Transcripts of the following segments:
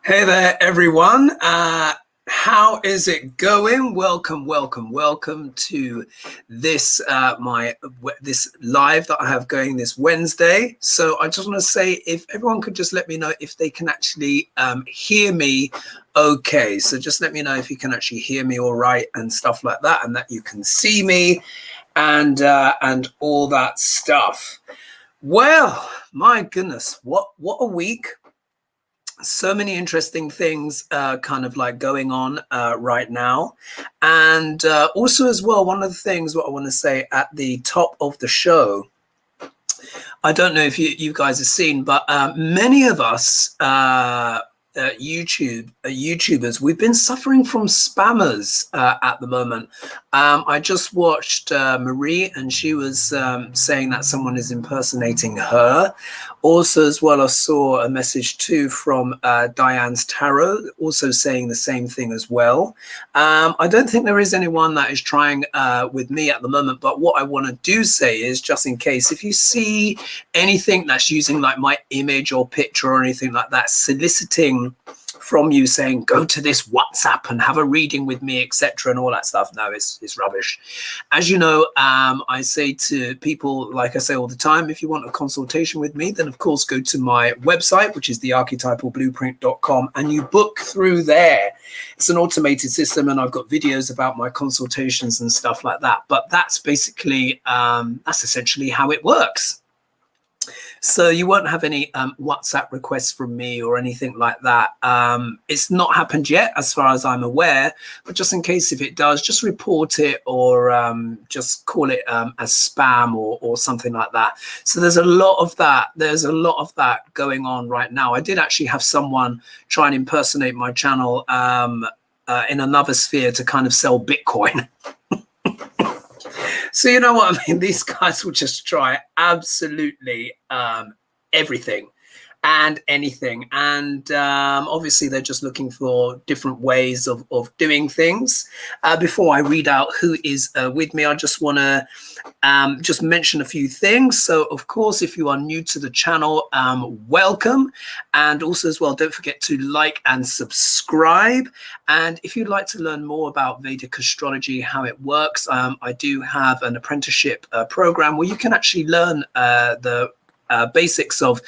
Hey there, everyone. How is it going? Welcome to this this live that I have going this Wednesday. So I just want to say, if everyone could just let me know if they can actually hear me. Okay, so just let me know if you can actually hear me all right and stuff like that, and that you can see me and all that stuff. Well, my goodness, what a week. So many interesting things kind of like going on right now. And also as well, one of the things what I want to say at the top of the show, I don't know if you guys have seen, but many of us YouTubers, we've been suffering from spammers at the moment. I just watched Marie, and she was saying that someone is impersonating her. Also, as well, I saw a message too from Diane's Tarot, also saying the same thing as well. I don't think there is anyone that is trying with me at the moment, but what I want to do say is, just in case, if you see anything that's using like my image or picture or anything like that, soliciting from you saying go to this WhatsApp and have a reading with me, etc., and all that stuff, no, it's rubbish. As you know, I say to people, like I say all the time, if you want a consultation with me, then of course go to my website, which is thearchetypalblueprint.com, and you book through there. It's an automated system, and I've got videos about my consultations and stuff like that. But that's basically that's essentially how it works. So you won't have any WhatsApp requests from me or anything like that. It's not happened yet, as far as I'm aware, but just in case if it does, just report it or just call it as spam or something like that. So there's a lot of that. There's a lot of that going on right now. I did actually have someone try and impersonate my channel in another sphere to kind of sell Bitcoin. So you know what I mean? These guys will just try absolutely everything and anything. And obviously they're just looking for different ways of doing things. Before I read out who is with me, I just want to just mention a few things. So of course, if you are new to the channel, welcome. And also as well, don't forget to like and subscribe. And if you'd like to learn more about Vedic astrology, how it works, I do have an apprenticeship program where you can actually learn the basics of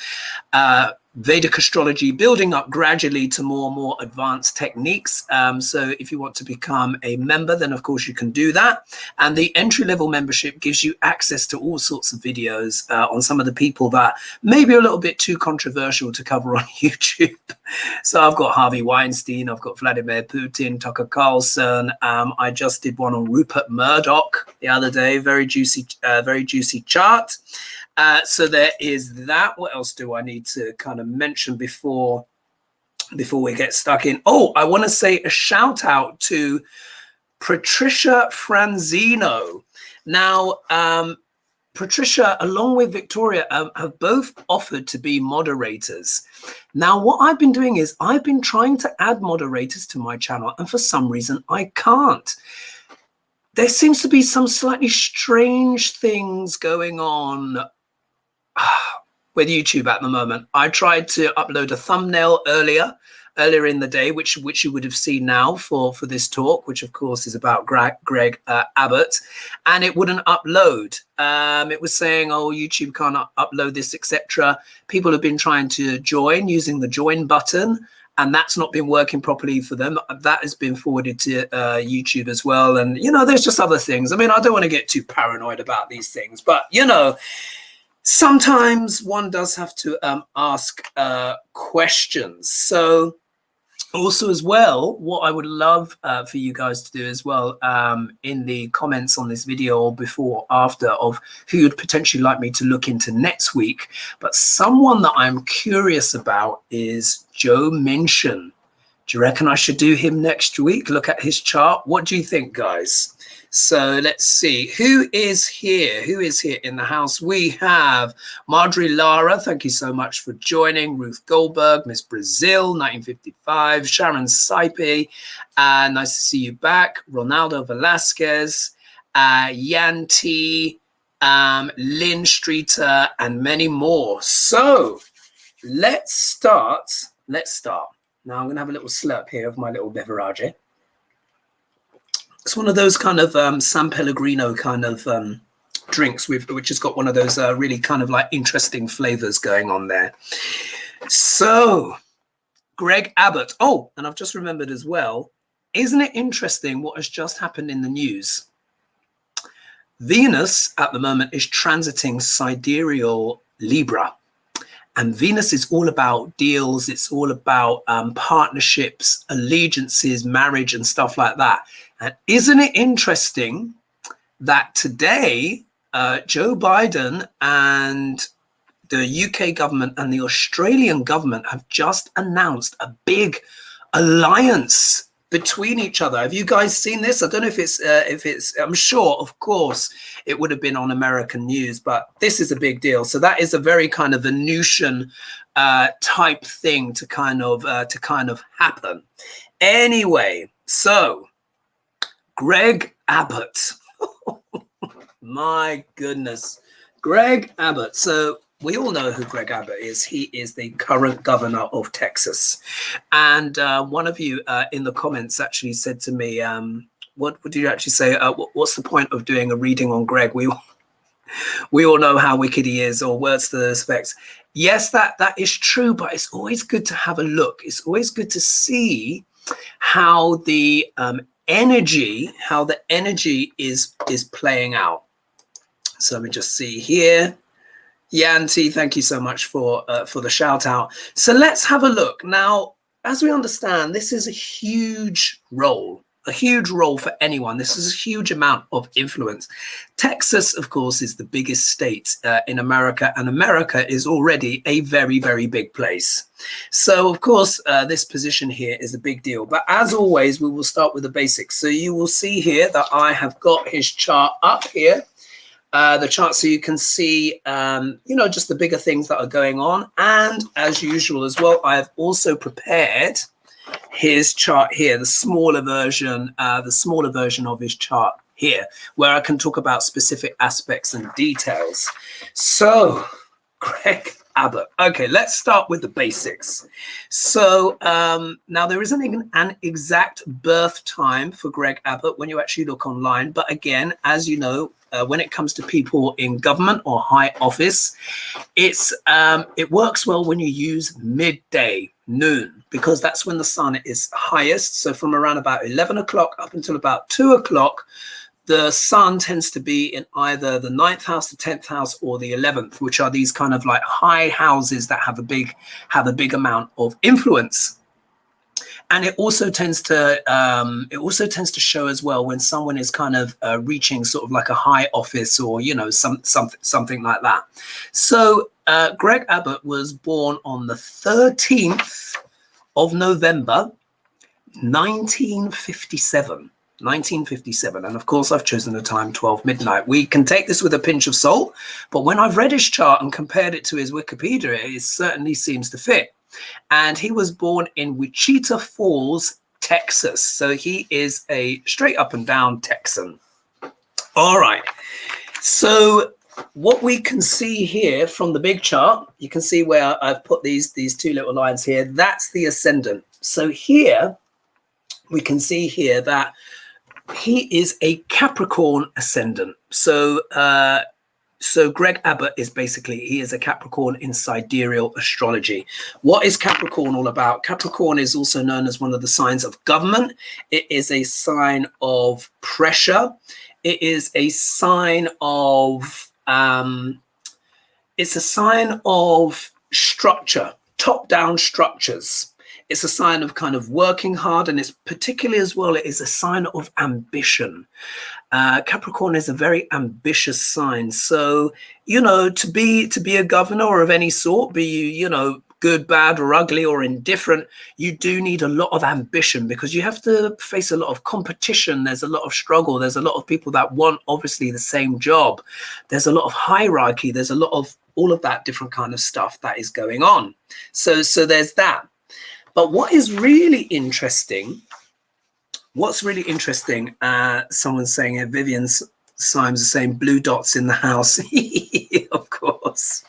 Vedic astrology, building up gradually to more and more advanced techniques. So if you want to become a member, then of course you can do that. And the entry-level membership gives you access to all sorts of videos on some of the people that may be a little bit too controversial to cover on YouTube. So I've got Harvey Weinstein, I've got Vladimir Putin, Tucker Carlson. I just did one on Rupert Murdoch the other day. Very juicy chart. So there is that. What else do I need to kind of mention before we get stuck in? Oh, I want to say a shout out to Patricia Franzino. Now, Patricia, along with Victoria, have both offered to be moderators. Now, what I've been doing is I've been trying to add moderators to my channel, and for some reason I can't. There seems to be some slightly strange things going on with YouTube at the moment. I tried to upload a thumbnail earlier in the day, which you would have seen now for this talk, which of course is about Greg Abbott, and it wouldn't upload. It was saying, oh, YouTube can't upload this, etc. People have been trying to join using the join button, and that's not been working properly for them. That has been forwarded to YouTube as well. And, you know, there's just other things. I mean, I don't want to get too paranoid about these things, but, you know, sometimes one does have to ask questions. So also as well, what I would love for you guys to do as well in the comments on this video or before or after of who you'd potentially like me to look into next week. But someone that I'm curious about is Joe Minchin. Do you reckon I should do him next week? Look at his chart. What do you think, guys? So let's see who is here. Who is here in the house? We have Marjorie Lara. Thank you so much for joining. Ruth Goldberg, Miss Brazil, 1955. Sharon Saipe. Nice to see you back. Ronaldo Velasquez, Yan T, Lynn Streeter, and many more. So let's start. Now I'm going to have a little slurp here of my little beverage. It's one of those kind of San Pellegrino kind of drinks which has got one of those really kind of like interesting flavors going on there. So Greg Abbott. Oh, and I've just remembered as well, isn't it interesting what has just happened in the news? Venus at the moment is transiting sidereal Libra. And Venus is all about deals. It's all about partnerships, allegiances, marriage, and stuff like that. And isn't it interesting that today, Joe Biden and the UK government and the Australian government have just announced a big alliance between each other? Have you guys seen this? I don't know if it's, I'm sure, of course, it would have been on American news, but this is a big deal. So that is a very kind of Venusian type thing to kind of happen. Anyway, so Greg Abbott. My goodness, Greg Abbott. So we all know who Greg Abbott is. He is the current governor of Texas. And one of you in the comments actually said to me, what did you actually say? What's the point of doing a reading on Greg? We all know how wicked he is, or words to those effects. Yes, that is true, but it's always good to have a look. It's always good to see how the energy is playing out. So let me just see here. Yanti, thank you so much for the shout out. So let's have a look. Now, as we understand, this is a huge role for anyone. This is a huge amount of influence. Texas, of course, is the biggest state in America, and America is already a very, very big place. So, of course, this position here is a big deal. But as always, we will start with the basics. So you will see here that I have got his chart up here. The chart, so you can see, just the bigger things that are going on. And as usual as well, I have also prepared his chart here, the smaller version of his chart here, where I can talk about specific aspects and details. So, Greg Abbott. Okay, let's start with the basics. So now there isn't an exact birth time for Greg Abbott when you actually look online. But again, as you know, when it comes to people in government or high office, it works well when you use midday, noon, because that's when the sun is highest. So from around about 11 o'clock up until about 2 o'clock, the sun tends to be in either the 9th house, the 10th house, or the 11th, which are these kind of like high houses that have a big amount of influence. And it also tends to show as well when someone is kind of reaching sort of like a high office, or something like that. So Greg Abbott was born on the 13th of November, 1957. 1957, and of course I've chosen the time 12 midnight. We can take this with a pinch of salt, but when I've read his chart and compared it to his Wikipedia, it certainly seems to fit. And he was born in Wichita Falls, Texas, so he is a straight up and down Texan. All right, so what we can see here from the big chart, you can see where I've put these two little lines here. That's the ascendant. So here we can see here that he is a Capricorn ascendant. So Greg Abbott is he is a Capricorn in sidereal astrology. What is Capricorn all about? Capricorn is also known as one of the signs of government. It is a sign of pressure. It is a sign of structure, top-down structures. It's a sign of kind of working hard, and it's particularly as well, it is a sign of ambition. Capricorn is a very ambitious sign. So, to be a governor or of any sort, be you, good, bad, or ugly, or indifferent, you do need a lot of ambition, because you have to face a lot of competition. There's a lot of struggle. There's a lot of people that want, obviously, the same job. There's a lot of hierarchy. There's a lot of all of that different kind of stuff that is going on. So there's that. But what's really interesting, someone's saying here, Vivian Symes is saying blue dots in the house. Of course.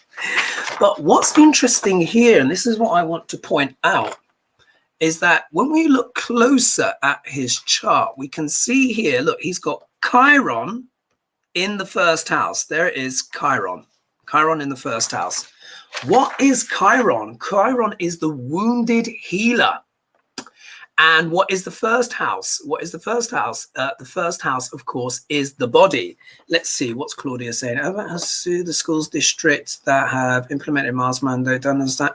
But what's interesting here, and this is what I want to point out, is that when we look closer at his chart, we can see here, look, he's got Chiron in the first house. There it is, Chiron. Chiron in the first house. What is Chiron? Chiron is the wounded healer. And what is the first house? What is the first house? The first house, of course, is the body. Let's see, what's Claudia saying? Abbott has sued the schools districts that have implemented Mars mandate. Don't understand.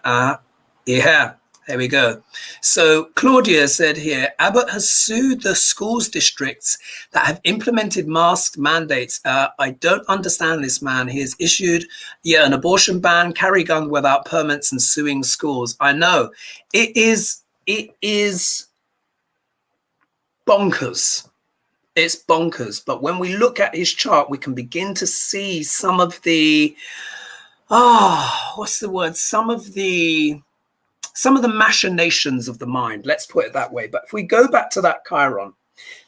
Yeah, there we go. So Claudia said here, Abbott has sued the schools districts that have implemented mask mandates. I don't understand this man. He has issued an abortion ban, carry guns without permits, and suing schools. I know it is bonkers. It's bonkers. But when we look at his chart, we can begin to see some of the what's the word? Some of the machinations of the mind, let's put it that way. But if we go back to that Chiron,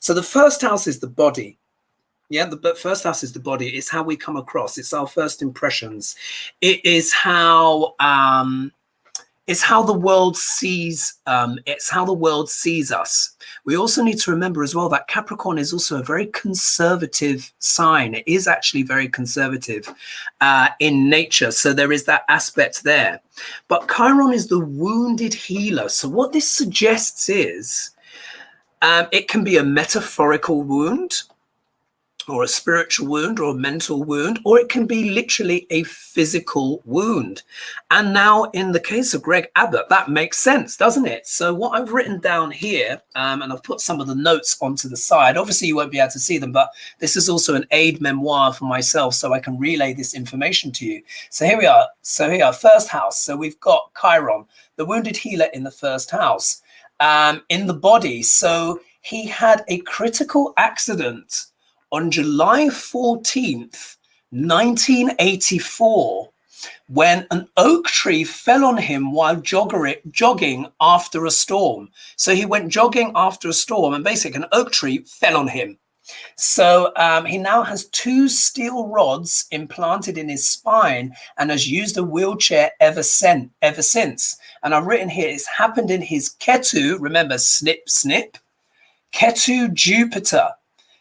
so the first house is the body. Yeah, the first house is the body. It's how we come across. It's our first impressions. It is how the world sees. It's how the world sees us. We also need to remember as well that Capricorn is also a very conservative sign. It is actually very conservative in nature. So there is that aspect there. But Chiron is the wounded healer. So what this suggests is it can be a metaphorical wound, or a spiritual wound, or a mental wound, or it can be literally a physical wound. And now in the case of Greg Abbott, that makes sense, doesn't it? So what I've written down here, and I've put some of the notes onto the side, obviously you won't be able to see them, but this is also an aid memoir for myself, so I can relay this information to you. So here we are. So here, first house. So we've got Chiron, the wounded healer in the first house, in the body. So he had a critical accident on July 14th, 1984, when an oak tree fell on him while jogging after a storm. So he went jogging after a storm, and basically an oak tree fell on him. So he now has 2 steel rods implanted in his spine and has used a wheelchair ever since. And I've written here, it's happened in his Ketu, remember, snip, snip, Ketu Jupiter.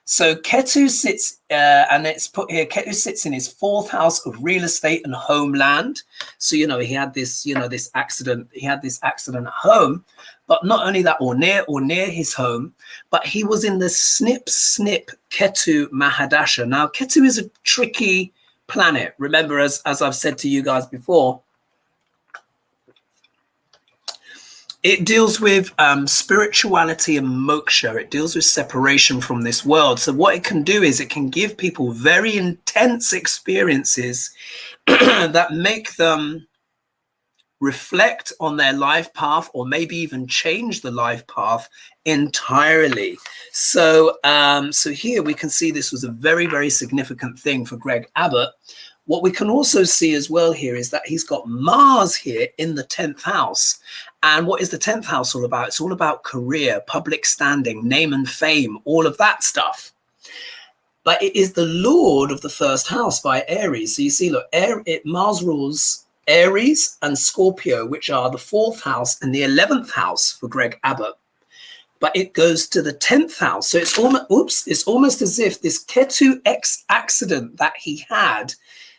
So Ketu sits, and it's put here, Ketu sits in his 4th house of real estate and homeland. So, you know, he had this, this accident. He had this accident at home, but not only that, or near his home, but he was in the snip, snip Ketu Mahadasha. Now, Ketu is a tricky planet. Remember, as I've said to you guys before, it deals with spirituality and moksha. It deals with separation from this world. So what it can do is it can give people very intense experiences that make them reflect on their life path, or maybe even change the life path entirely. So, so here we can see this was a very, very significant thing for Greg Abbott. What we can also see as well here is that he's got Mars here in the 10th house. And what is the 10th house all about? It's all about career, public standing, name and fame, all of that stuff. But it is the Lord of the first house by Aries. So you see, look, Mars rules Aries and Scorpio, which are the 4th house and the 11th house for Greg Abbott. But it goes to the 10th house. So it's almost, it's almost as if this Ketu X accident that he had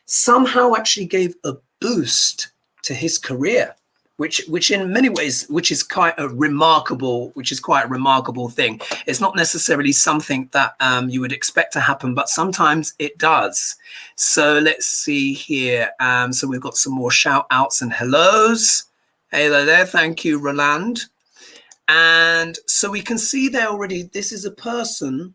somehow actually gave a boost to his career, which in many ways, which is quite a remarkable thing. It's not necessarily something that you would expect to happen, but sometimes it does. So let's see here. So we've got some more shout outs and hellos. Hello there. Thank you, Roland. And so we can see there already, this is a person,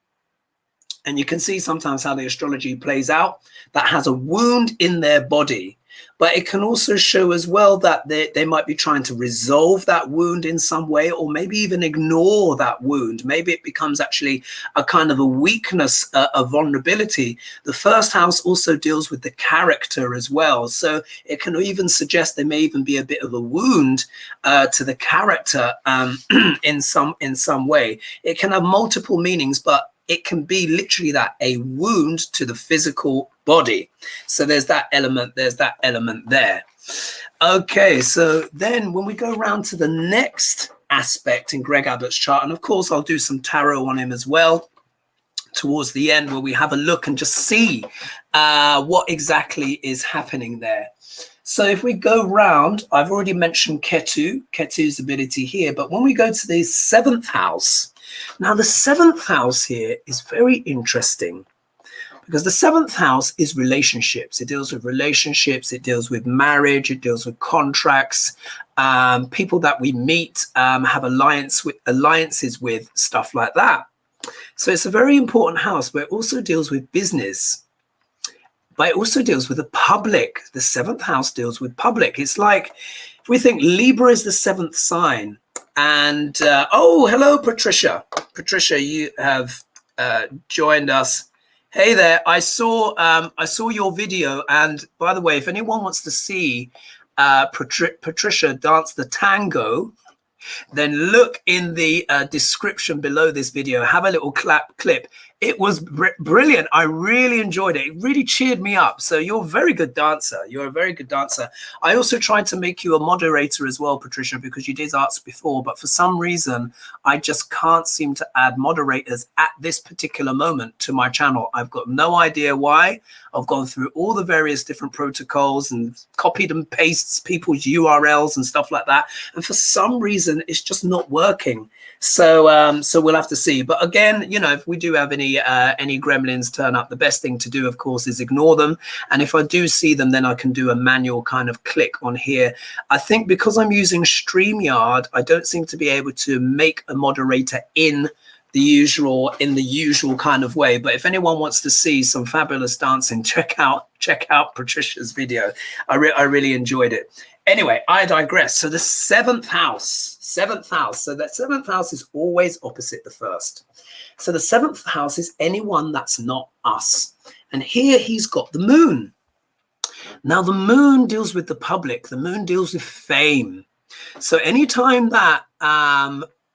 and you can see sometimes how the astrology plays out, that has a wound in their body. But it can also show as well that they might be trying to resolve that wound in some way, or maybe even ignore that wound. Maybe it becomes actually a kind of a weakness, a vulnerability. The first house also deals with the character as well. So it can even suggest there may even be a bit of a wound to the character in some way. It can have multiple meanings, but it can be literally that, a wound to the physical body. So there's that element there. Okay, so then when we go around to the next aspect in Greg Abbott's chart. And of course, I'll do some tarot on him as well towards the end, where we have a look and just see what exactly is happening there. So if we go round, I've already mentioned Ketu's ability here, but when we go to the 7th house, now the 7th house here is very interesting, because the 7th house is relationships. It deals with relationships, it deals with marriage, it deals with contracts, people that we meet, have alliances with, stuff like that. So it's a very important house, but it also deals with business. But it also deals with the public. The 7th house deals with public. It's like, if we think Libra is the 7th sign, and oh, hello, Patricia. Patricia, you have joined us. Hey there. I saw your video, and by the way, if anyone wants to see Patricia dance the tango, then look in the description below this video. Have a little clip. It was brilliant. I really enjoyed it. It really cheered me up. So you're a very good dancer. You're a very good dancer. I also tried to make you a moderator as well, Patricia, because you did ask before, but for some reason, I just can't seem to add moderators at this particular moment to my channel. I've got no idea why. I've gone through all the various different protocols and copied and pastes people's URLs and stuff like that. And for some reason, it's just not working. So so we'll have to see. But again, you know, if we do have any gremlins turn up, the best thing to do, of course, is ignore them. And if I do see them, then I can do a manual kind of click on here. I think because I'm using StreamYard, I don't seem to be able to make a moderator in the usual kind of way. But if anyone wants to see some fabulous dancing, check out Patricia's video. I really enjoyed it. Anyway, I digress. So the 7th house. So that 7th house is always opposite the 1st. So the 7th house is anyone that's not us. And here he's got the moon. Now the moon deals with the public. The moon deals with fame. So anytime that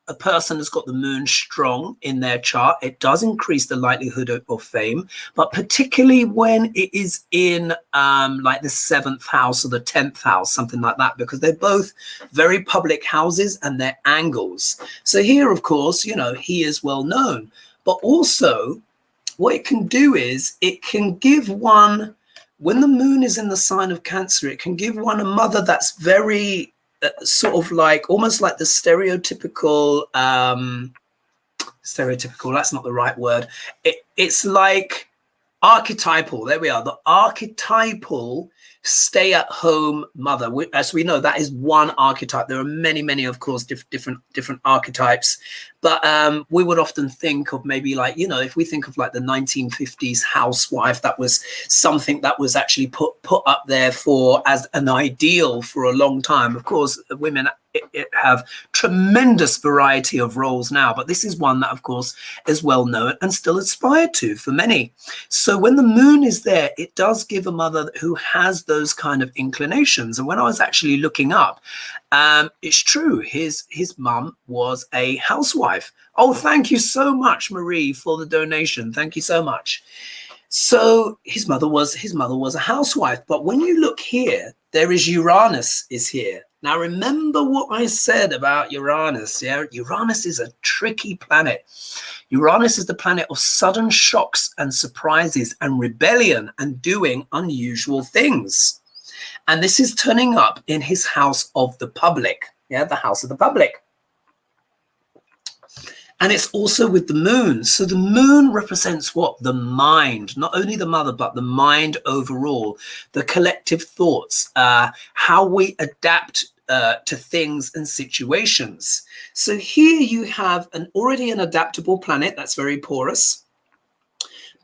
a person has got the moon strong in their chart, it does increase the likelihood of fame, but particularly when it is in like the 7th house or the 10th house, something like that, because they're both very public houses and they're angles. So here, of course, you know, he is well known, but also what it can do is it can give one, when the moon is in the sign of Cancer, it can give one a mother that's very sort of like almost like the stereotypical that's not the right word, it's like archetypal, there we are, the archetypal stay-at-home mother. As we know, that is one archetype. There are many, of course, different archetypes, but we would often think of maybe like, you know, if we think of like the 1950s housewife, that was something that was actually put up there for as an ideal for a long time. Of course, women have tremendous variety of roles now, but this is one that, of course, is well known and still aspired to for many. So when the moon is there, it does give a mother who has those kind of inclinations. And when I was actually looking up, it's true, his mum was a housewife. Oh, thank you so much, Marie, for the donation. Thank you so much. So his mother was a housewife. But when you look here, there is Uranus is here. Now, remember what I said about Uranus. Yeah, Uranus is a tricky planet. Uranus is the planet of sudden shocks and surprises and rebellion and doing unusual things. And this is turning up in his house of the public. Yeah, the house of the public. And it's also with the moon. So the moon represents what? The mind, not only the mother, but the mind overall, the collective thoughts, how we adapt to things and situations. So here you have already an adaptable planet that's very porous,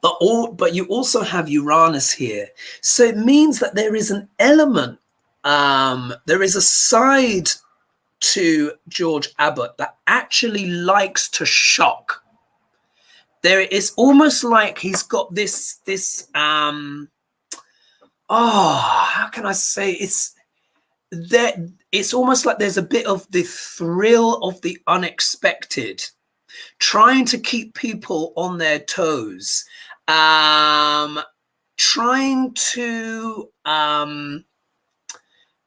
but you also have Uranus here. So it means that there is an element, there is a side to George Abbott that actually likes to shock. There is almost like he's got this how can I say, it's almost like there's a bit of the thrill of the unexpected, trying to keep people on their toes, trying to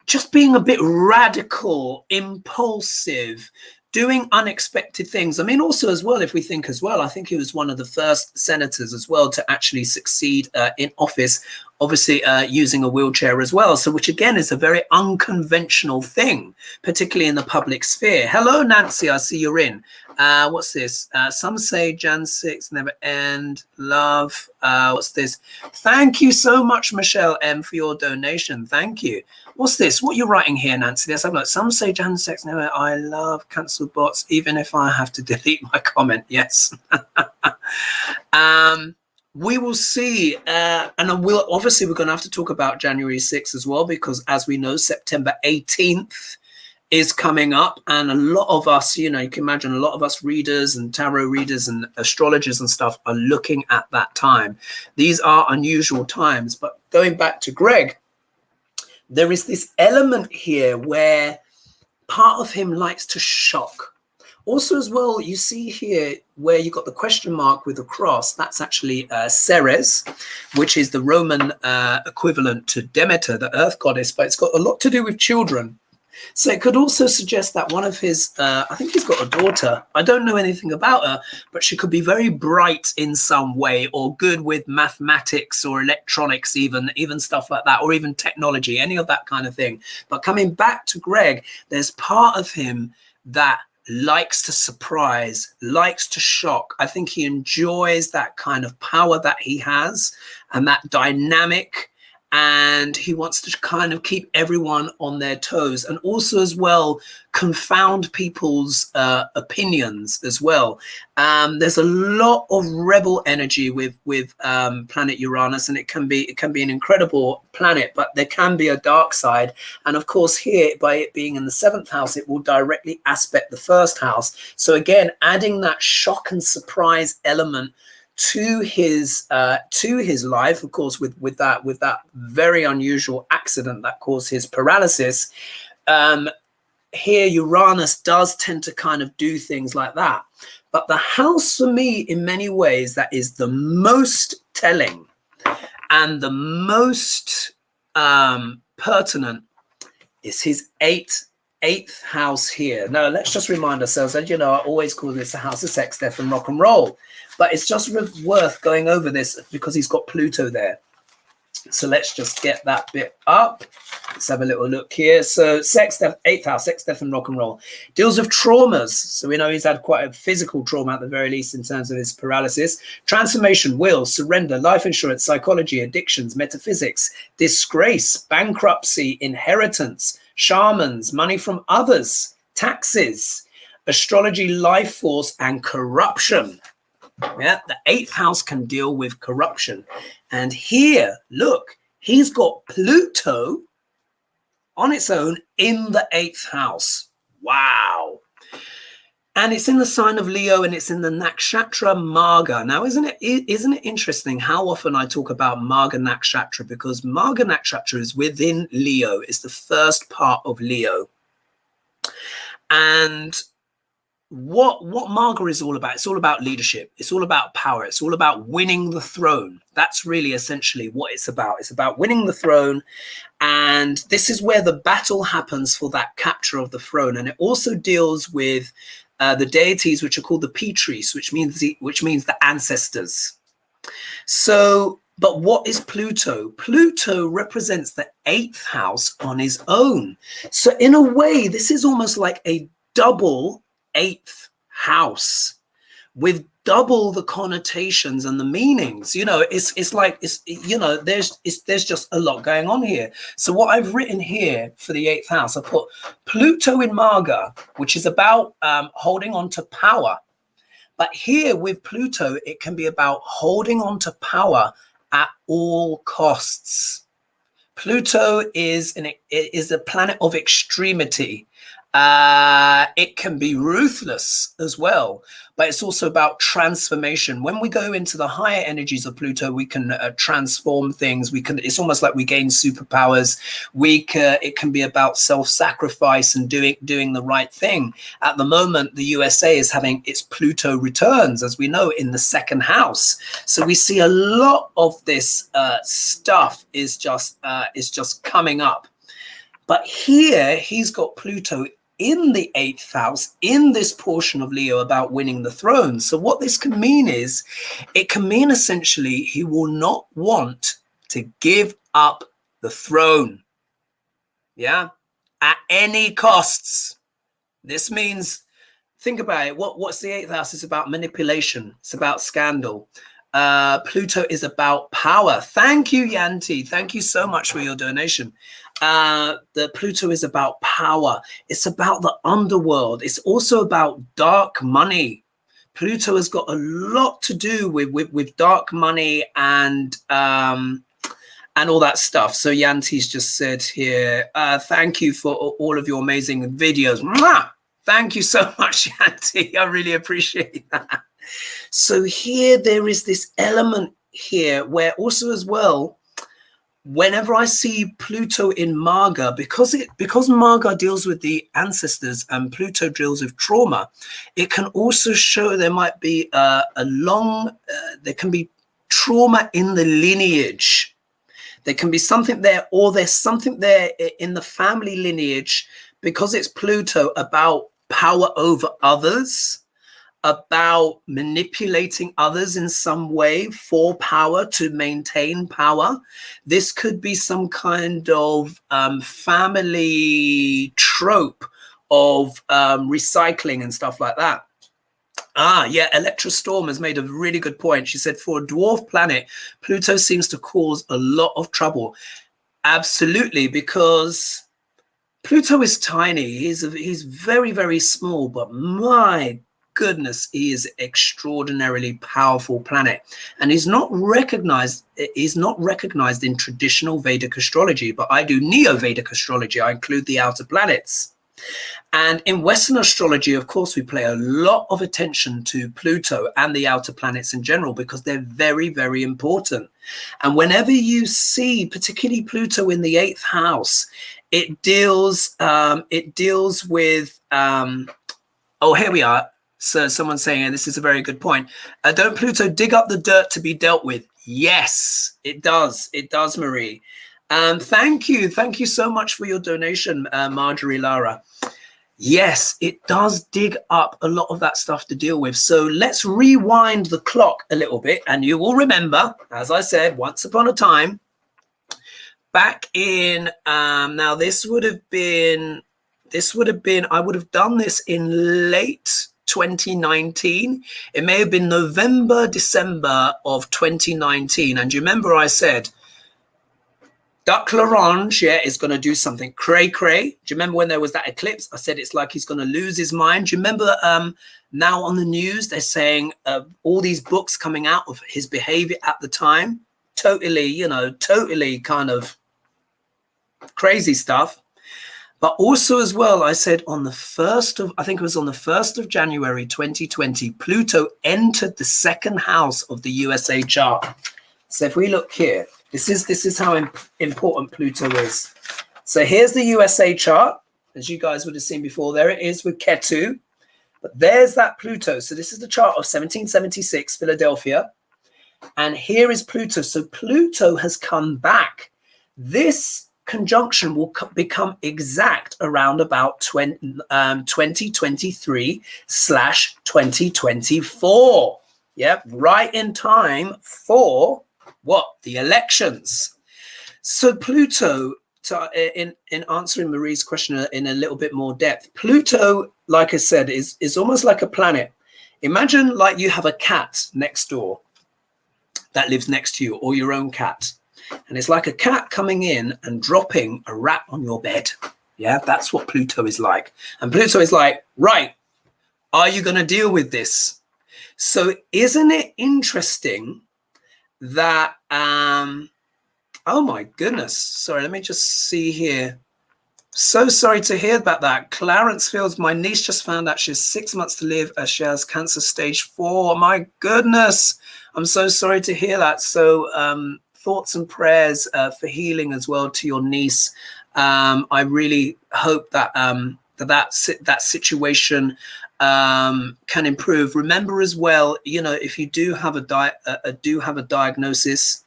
just being a bit radical, impulsive, doing unexpected things. I mean, also as well, if we think as well, I think he was one of the first senators as well to actually succeed in office, obviously using a wheelchair as well. So which again is a very unconventional thing, particularly in the public sphere. Hello, Nancy, I see you're in. What's this? Some say Jan 6 never end. Love. What's this? Thank you so much, Michelle M, for your donation. Thank you. What's this? What you're writing here, Nancy? Let's have a look. Some say Jan 6 never. I love cancel bots, even if I have to delete my comment. Yes. We will see, and we'll obviously we're going to have to talk about January 6th as well, because as we know, September 18th is coming up, and a lot of us, you know, you can imagine a lot of us readers and tarot readers and astrologers and stuff are looking at that time. These are unusual times, but going back to Greg, there is this element here where part of him likes to shock. Also as well, you see here where you got the question mark with the cross, that's actually Ceres, which is the Roman equivalent to Demeter, the earth goddess, but it's got a lot to do with children. So it could also suggest that one of his, I think he's got a daughter. I don't know anything about her, but she could be very bright in some way, or good with mathematics or electronics, even stuff like that, or even technology, any of that kind of thing. But coming back to Greg, there's part of him that likes to surprise, likes to shock. I think he enjoys that kind of power that he has and that dynamic. And he wants to kind of keep everyone on their toes, and also as well confound people's opinions as well. There's a lot of rebel energy with planet Uranus, and it can be an incredible planet, but there can be a dark side. And of course, here, by it being in the 7th house, it will directly aspect the 1st house. So again, adding that shock and surprise element to his life, of course, with that very unusual accident that caused his paralysis. Here Uranus does tend to kind of do things like that. But the house for me, in many ways, that is the most telling and the most pertinent is his eighth house here. Now, let's just remind ourselves that, you know, I always call this a house of sex, death, and rock and roll. But it's just worth going over this because he's got Pluto there. So let's just get that bit up. Let's have a little look here. So sex, death, 8th house, sex, death, and rock and roll. Deals with traumas. So we know he's had quite a physical trauma at the very least in terms of his paralysis. Transformation, will, surrender, life insurance, psychology, addictions, metaphysics, disgrace, bankruptcy, inheritance, shamans, money from others, taxes, astrology, life force, and corruption. Yeah, the 8th house can deal with corruption. And here, look, he's got Pluto on its own in the 8th house. Wow. And it's in the sign of Leo, and it's in the nakshatra Marga. Now, isn't it interesting how often I talk about Marga nakshatra? Because Marga nakshatra is within Leo. It's the first part of Leo. And what Marga is all about, it's all about leadership. It's all about power. It's all about winning the throne. That's really essentially what it's about. It's about winning the throne. And this is where the battle happens for that capture of the throne. And it also deals with the deities, which are called the Pitris, which means the ancestors. So, but what is Pluto? Pluto represents the 8th house on his own. So in a way, this is almost like a double 8th house with double the connotations and the meanings. You know, it's like, you know, there's just a lot going on here. So what I've written here for the 8th house, I put Pluto in Marga, which is about holding on to power. But here with Pluto, it can be about holding on to power at all costs. Pluto is a planet of extremity. It can be ruthless as well, but it's also about transformation. When we go into the higher energies of Pluto, we can transform things. It's almost like we gain superpowers. It can be about self-sacrifice and doing the right thing. At the moment, the USA is having its Pluto returns, as we know, in the 2nd house. So we see a lot of this stuff is just coming up. But here he's got Pluto in the 8th house, in this portion of Leo about winning the throne. So what this can mean is, it can mean essentially he will not want to give up the throne. Yeah, at any costs. This means, think about it. What's the 8th house? It's about manipulation. It's about scandal. Pluto is about power. Thank you, Yanti. Thank you so much for your donation. The Pluto is about power. It's about the underworld. It's also about dark money. Pluto has got a lot to do with dark money and all that stuff. So Yanti's just said here, thank you for all of your amazing videos. Mwah! Thank you so much, Yanti. I really appreciate that. So here there is this element here where also as well, whenever I see Pluto in Marga, because Marga deals with the ancestors and Pluto deals with trauma, it can also show there might be there can be trauma in the lineage. There can be something there, or there's something there in the family lineage, because it's Pluto, about power over others, about manipulating others in some way for power, to maintain power. This could be some kind of family trope of recycling and stuff like that. Yeah, Electra Storm has made a really good point. She said, for a dwarf planet, Pluto seems to cause a lot of trouble. Absolutely, because Pluto is tiny. He's very, very small, but my goodness, he is extraordinarily powerful planet, and he's not recognized in traditional Vedic astrology, but I do neo-Vedic astrology. I include the outer planets. And in Western astrology, of course, we pay a lot of attention to Pluto and the outer planets in general, because they're very, very important. And whenever you see particularly Pluto in the 8th house, it deals with oh, here we are. So someone's saying, and this is a very good point, don't Pluto dig up the dirt to be dealt with? Yes, it does. It does, Marie. Thank you so much for your donation, Marjorie Lara. Yes, it does dig up a lot of that stuff to deal with. So let's rewind the clock a little bit, and you will remember, as I said, once upon a time, back in now this would have been I would have done this in late 2019. It may have been November, December of 2019. And you remember I said Duck L'Orange, yeah, is going to do something cray-cray. Do you remember when there was that eclipse? I said it's like he's going to lose his mind. Do you remember now on the news they're saying all these books coming out of his behavior at the time? Totally, totally kind of crazy stuff. But also as well, I said on the 1st of, I think it was on the 1st of January 2020, Pluto entered the 2nd house of the USA chart. So if we look here, this is how important Pluto is. So here's the USA chart, as you guys would have seen before. There it is with Ketu. But there's that Pluto. So this is the chart of 1776, Philadelphia. And here is Pluto. So Pluto has come back. This conjunction will become exact around about 2023/2024. Yeah, right in time for what? The elections. So Pluto, in answering Marie's question in a little bit more depth, Pluto, like I said, is almost like a planet. Imagine like you have a cat next door that lives next to you, or your own cat. And it's like a cat coming in and dropping a rat on your bed. Yeah, that's what Pluto is like. And Pluto is like, right, are you going to deal with this? So isn't it interesting that, oh my goodness. Sorry, let me just see here. So sorry to hear about that. Clarence Fields, my niece just found out she has 6 months to live as she has cancer stage 4. My goodness. I'm so sorry to hear that. So, thoughts and prayers for healing as well to your niece. I really hope that that situation can improve. Remember as well, if you do have a diagnosis,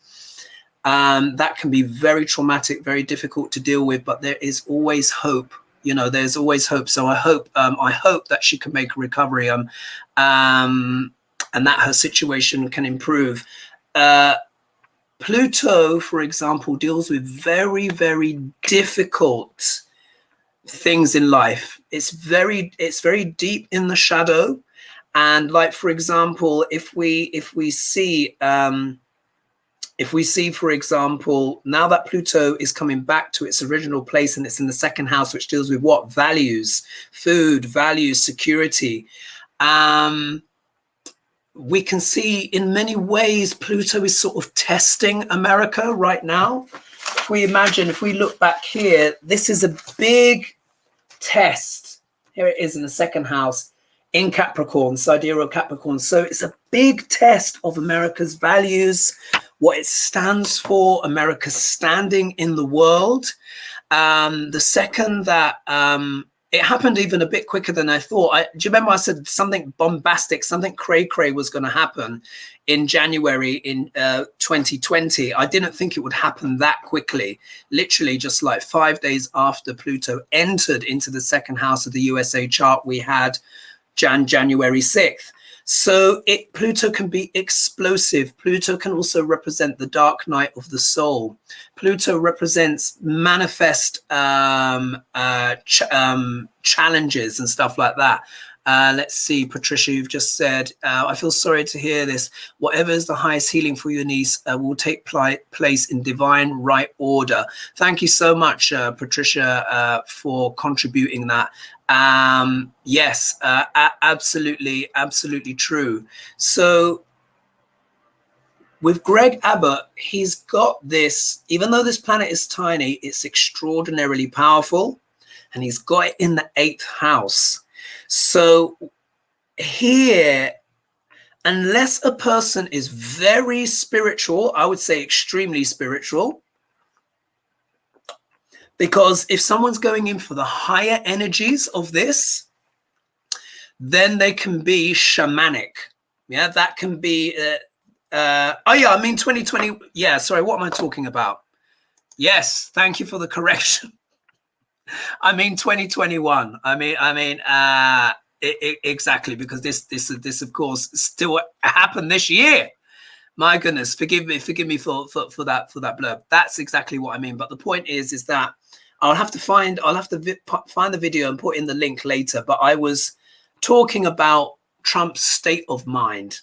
that can be very traumatic, very difficult to deal with, but there is always hope. you know, there's always hope. So I hope that she can make a recovery, and that her situation can improve. Pluto, for example, deals with very, very difficult things in life. It's very deep in the shadow. And like, for example, if we see, for example, now that Pluto is coming back to its original place, and it's in the second house, which deals with what? Values, food, values, security. We can see in many ways Pluto is sort of testing America right now. If we imagine, if we look back here, this is a big test. Here it is in the second house in Capricorn, sidereal Capricorn. So it's a big test of America's values, what it stands for, America's standing in the world. The second that it happened even a bit quicker than I thought. Do you remember I said something bombastic, something cray-cray was going to happen in January in 2020? I didn't think it would happen that quickly. Literally just like 5 days after Pluto entered into the second house of the USA chart, we had January 6th. So Pluto can be explosive. Pluto can also represent the dark night of the soul. Pluto represents manifest challenges and stuff like that. Let's see, Patricia, you've just said, I feel sorry to hear this. Whatever is the highest healing for your niece will take place in divine right order. Thank you so much, Patricia, for contributing that. Yes, absolutely true. So with Greg Abbott, he's got this, even though this planet is tiny, it's extraordinarily powerful, and he's got it in the 8th house. So here, unless a person is very spiritual, I would say extremely spiritual, because if someone's going in for the higher energies of this, then they can be shamanic. Yeah, that can be, oh yeah, I mean 2020. Yeah, sorry, what am I talking about? Yes, thank you for the correction. I mean 2021. Exactly, because this of course still happened this year. My goodness, forgive me for that blurb. That's exactly what I mean. But the point is that I'll have to find the video and put in the link later. But I was talking about Trump's state of mind.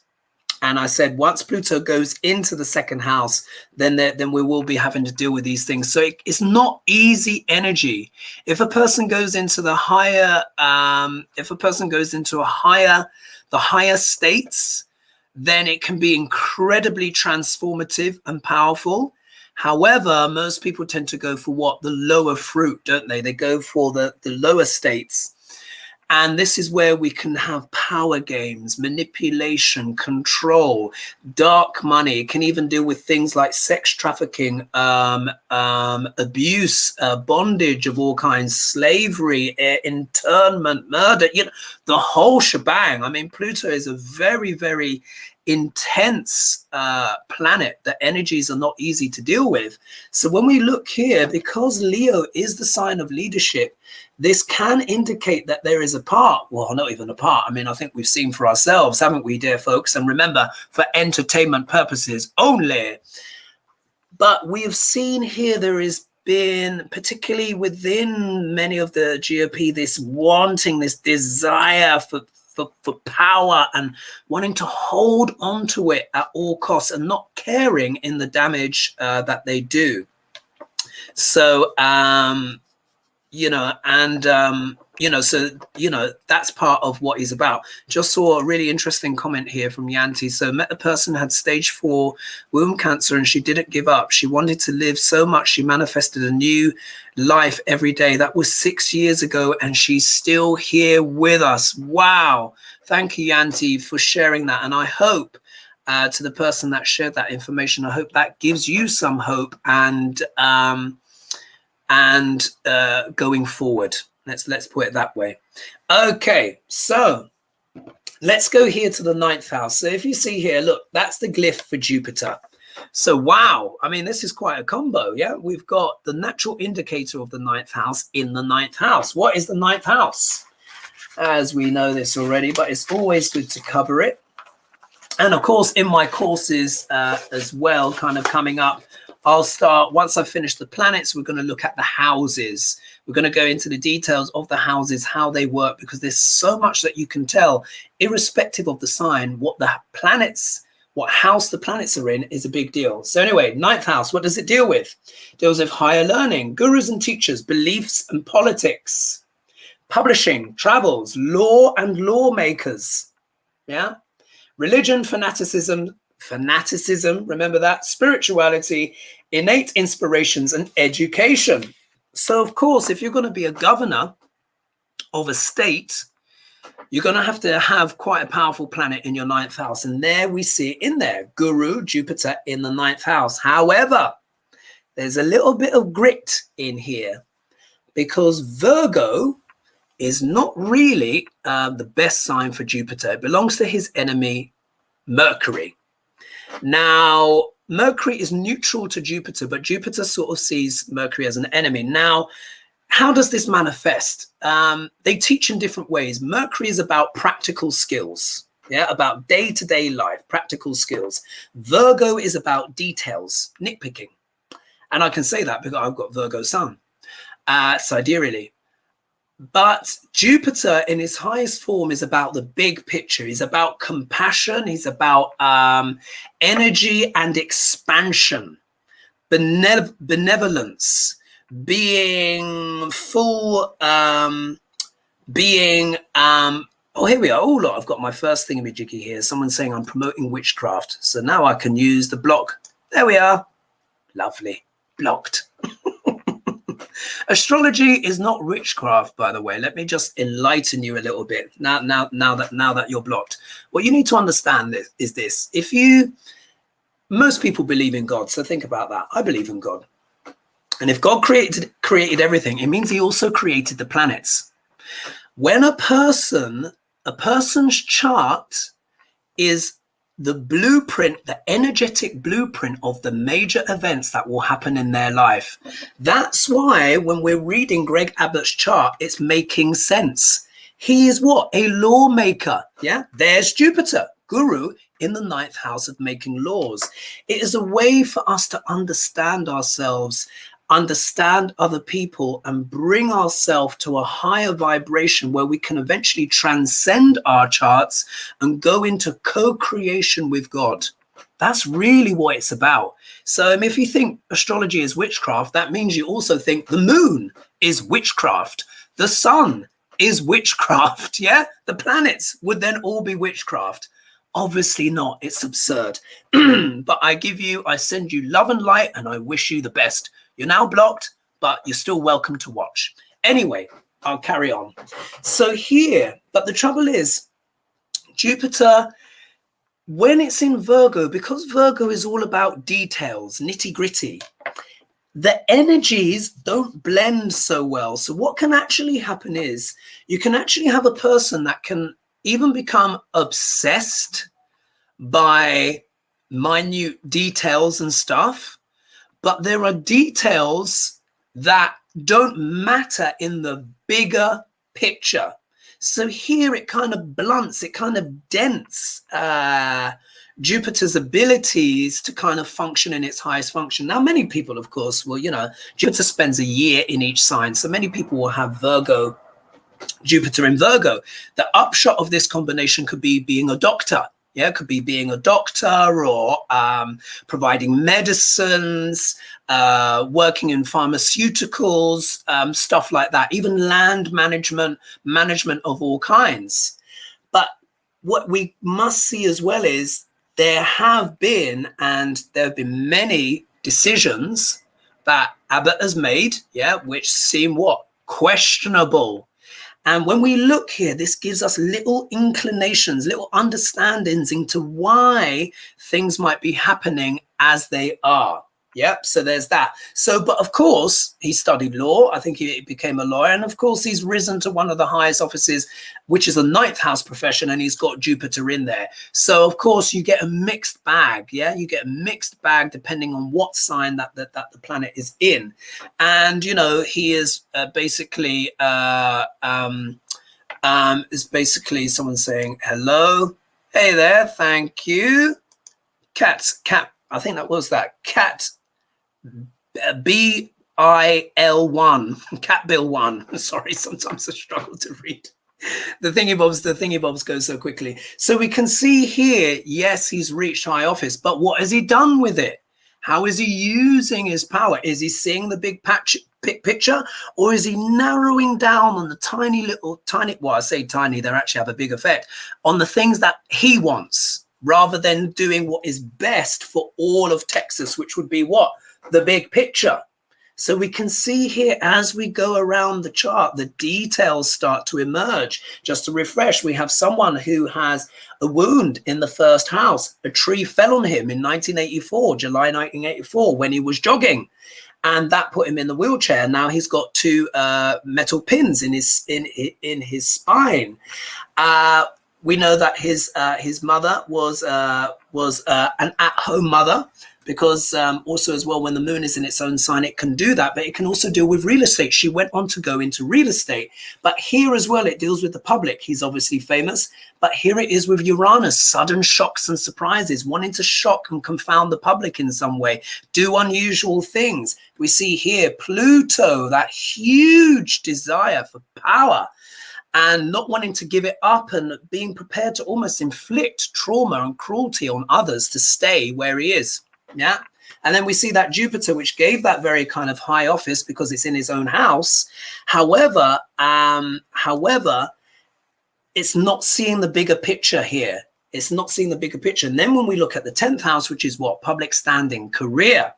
And I said, once Pluto goes into the second house, then we will be having to deal with these things. So it's not easy energy. If a person goes into the higher, the higher states, then it can be incredibly transformative and powerful. However, most people tend to go for what? The lower fruit, don't they? They go for the lower states. And this is where we can have power games, manipulation, control, dark money. It can even deal with things like sex trafficking, abuse, bondage of all kinds, slavery, internment, murder, you know, the whole shebang. I mean, Pluto is a very, very intense planet. The energies are not easy to deal with. So when we look here, because Leo is the sign of leadership, this can indicate that there is a part, well, not even a part. I mean, I think we've seen for ourselves, haven't we, dear folks? And remember, for entertainment purposes only. But we have seen here there has been, particularly within many of the GOP, this wanting, this desire for power and wanting to hold on to it at all costs and not caring in the damage that they do. So, you know, and, you know, so, you know, that's part of what he's about. Just saw a really interesting comment here from Yanti. So met a person had stage 4 womb cancer and she didn't give up. She wanted to live so much. She manifested a new life every day. That was 6 years ago. And she's still here with us. Wow. Thank you, Yanti, for sharing that. And I hope to the person that shared that information, I hope that gives you some hope and going forward. Let's put it that way. Okay, so let's go here to the 9th house. So if you see here, look, that's the glyph for Jupiter. So, wow. I mean, this is quite a combo. Yeah. We've got the natural indicator of the ninth house in the ninth house. What is the ninth house? As we know this already, but it's always good to cover it. And of course, in my courses as well, kind of coming up, I'll start, once I've finished the planets, we're going to look at the houses. We're going to go into the details of the houses, how they work, because there's so much that you can tell, irrespective of the sign, what the planets, what house the planets are in is a big deal. So anyway, ninth house, what does it deal with? It deals with higher learning, gurus and teachers, beliefs and politics, publishing, travels, law and lawmakers. Yeah. Religion, fanaticism, remember that, spirituality, innate inspirations, and education. So, of course, if you're going to be a governor of a state, you're going to have quite a powerful planet in your ninth house. And there we see it in there, Guru, Jupiter in the ninth house. However, there's a little bit of grit in here because Virgo is not really the best sign for Jupiter. It belongs to his enemy, Mercury. Now, Mercury is neutral to Jupiter, but Jupiter sort of sees Mercury as an enemy. Now, how does this manifest? They teach in different ways. Mercury is about practical skills, yeah, about day-to-day life, practical skills. Virgo is about details, nitpicking. And I can say that because I've got Virgo sun, sidereally. But Jupiter in his highest form is about the big picture. He's about compassion. He's about energy and expansion, benevolence, being full, oh, here we are. Oh, look, I've got my first thingamajiggy here. Someone's saying I'm promoting witchcraft. So now I can use the block. There we are. Lovely. Blocked. Astrology is not witchcraft, by the way. Let me just enlighten you a little bit now that you're blocked. What you need to understand is this. Most people believe in God, so think about that. I believe in God. And if God created everything, it means he also created the planets. When a person's chart is the blueprint, the energetic blueprint of the major events that will happen in their life. That's why when we're reading Greg Abbott's chart, it's making sense. He is what? A lawmaker. Yeah, there's Jupiter, Guru, in the ninth house of making laws. It is a way for us to understand ourselves, understand other people, and bring ourselves to a higher vibration where we can eventually transcend our charts and go into co-creation with God. That's really what it's about. So if you think astrology is witchcraft, that means you also think the moon is witchcraft. The sun is witchcraft. Yeah, the planets would then all be witchcraft. Obviously not. It's absurd. But I send you love and light, and I wish you the best. You're now blocked, but you're still welcome to watch. Anyway, I'll carry on. So here, but the trouble is, Jupiter, when it's in Virgo, because Virgo is all about details, nitty gritty, the energies don't blend so well. So what can actually happen is you can actually have a person that can even become obsessed by minute details and stuff. But there are details that don't matter in the bigger picture. So here it kind of blunts, it kind of dents Jupiter's abilities to kind of function in its highest function. Now, many people, of course, will, Jupiter spends a year in each sign. So many people will have Jupiter in Virgo. The upshot of this combination could be being a doctor. Yeah, it could be being a doctor or providing medicines, working in pharmaceuticals, stuff like that, even land management of all kinds. But what we must see as well is there have been many decisions that Abbott has made, which seem questionable. And when we look here, this gives us little inclinations, little understandings into why things might be happening as they are. Yep. So there's that. So, but of course, he studied law. I think he became a lawyer. And of course, he's risen to one of the highest offices, which is a ninth house profession. And he's got Jupiter in there. So, of course, you get a mixed bag. Yeah. You get a mixed bag depending on what sign that the planet is in. And, you know, he is basically someone saying hello. Hey there. Thank you. Cat. I think that was that. Cat. BIL1, Cat Bill 1. Sorry, sometimes I struggle to read. The thingy bobs go so quickly. So we can see here, yes, he's reached high office, but what has he done with it? How is he using his power? Is he seeing the big picture, or is he narrowing down on the tiny, well, I say tiny, they actually have a big effect on the things that he wants, rather than doing what is best for all of Texas, which would be what? The big picture. So we can see here as we go around the chart, the details start to emerge. Just to refresh, we have someone who has a wound in the first house. A tree fell on him in 1984, July 1984, when he was jogging. And that put him in the wheelchair. Now he's got two metal pins in his spine. We know that his mother was an at-home mother, because also as well, when the moon is in its own sign, it can do that, but it can also deal with real estate. She went on to go into real estate, but here as well, it deals with the public. He's obviously famous, but here it is with Uranus, sudden shocks and surprises, wanting to shock and confound the public in some way, do unusual things. We see here Pluto, that huge desire for power, and not wanting to give it up, and being prepared to almost inflict trauma and cruelty on others to stay where he is. Yeah. And then we see that Jupiter, which gave that very kind of high office because it's in his own house. However, it's not seeing the bigger picture here. It's not seeing the bigger picture. And then when we look at the 10th house, which is what? Public standing, career.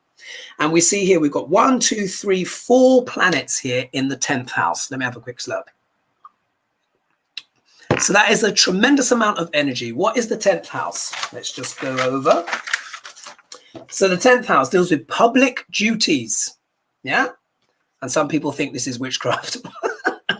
And we see here, we've got 1, 2, 3, 4 planets here in the 10th house. Let me have a quick look. So that is a tremendous amount of energy. What is the 10th house? Let's just go over. So the 10th house deals with public duties. Yeah. And some people think this is witchcraft.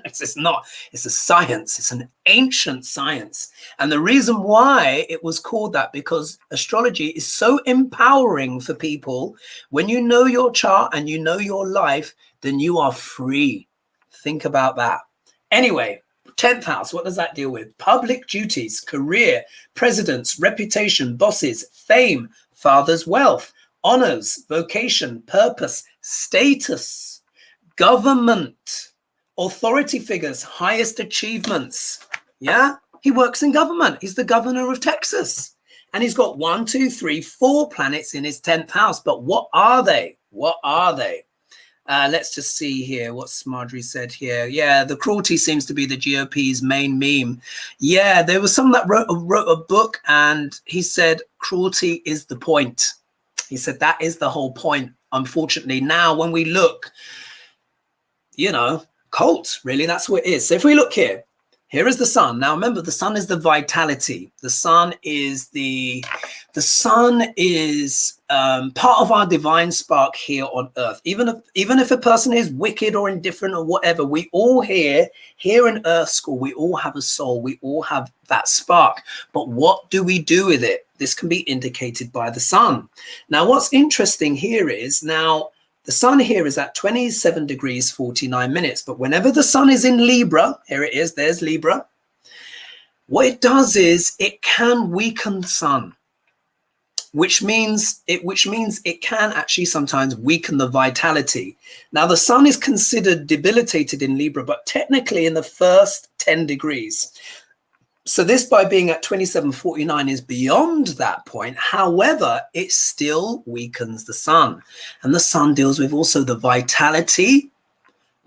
It's not. It's a science. It's an ancient science. And the reason why it was called that, because astrology is so empowering for people. When you know your chart and you know your life, then you are free. Think about that. Anyway, 10th house, what does that deal with? Public duties, career, presidents, reputation, bosses, fame, father's wealth, honors, vocation, purpose, status, government, authority figures, highest achievements. Yeah, he works in government. He's the governor of Texas. And he's got 1, 2, 3, 4 planets in his 10th house. But what are they? What are they? Let's just see here what Marjorie said here. Yeah, the cruelty seems to be the GOP's main meme. Yeah, there was someone that wrote a book, and he said cruelty is the point. He said that is the whole point. Unfortunately, now when we look, you know, cult, really, that's what it is. So if we look here, here is the sun. Now remember, the sun is the vitality. The sun is part of our divine spark here on earth. Even if a person is wicked or indifferent or whatever, we all here in Earth School, we all have a soul. We all have that spark. But what do we do with it? This can be indicated by the sun. Now, what's interesting here is, now the sun here is at 27 degrees 49 minutes. But whenever the sun is in Libra, here it is, there's Libra. What it does is it can weaken the sun, which means it can actually sometimes weaken the vitality. Now, the sun is considered debilitated in Libra, but technically in the first 10 degrees. So this, by being at 27:49, is beyond that point. However, it still weakens the sun. And the sun deals with also the vitality,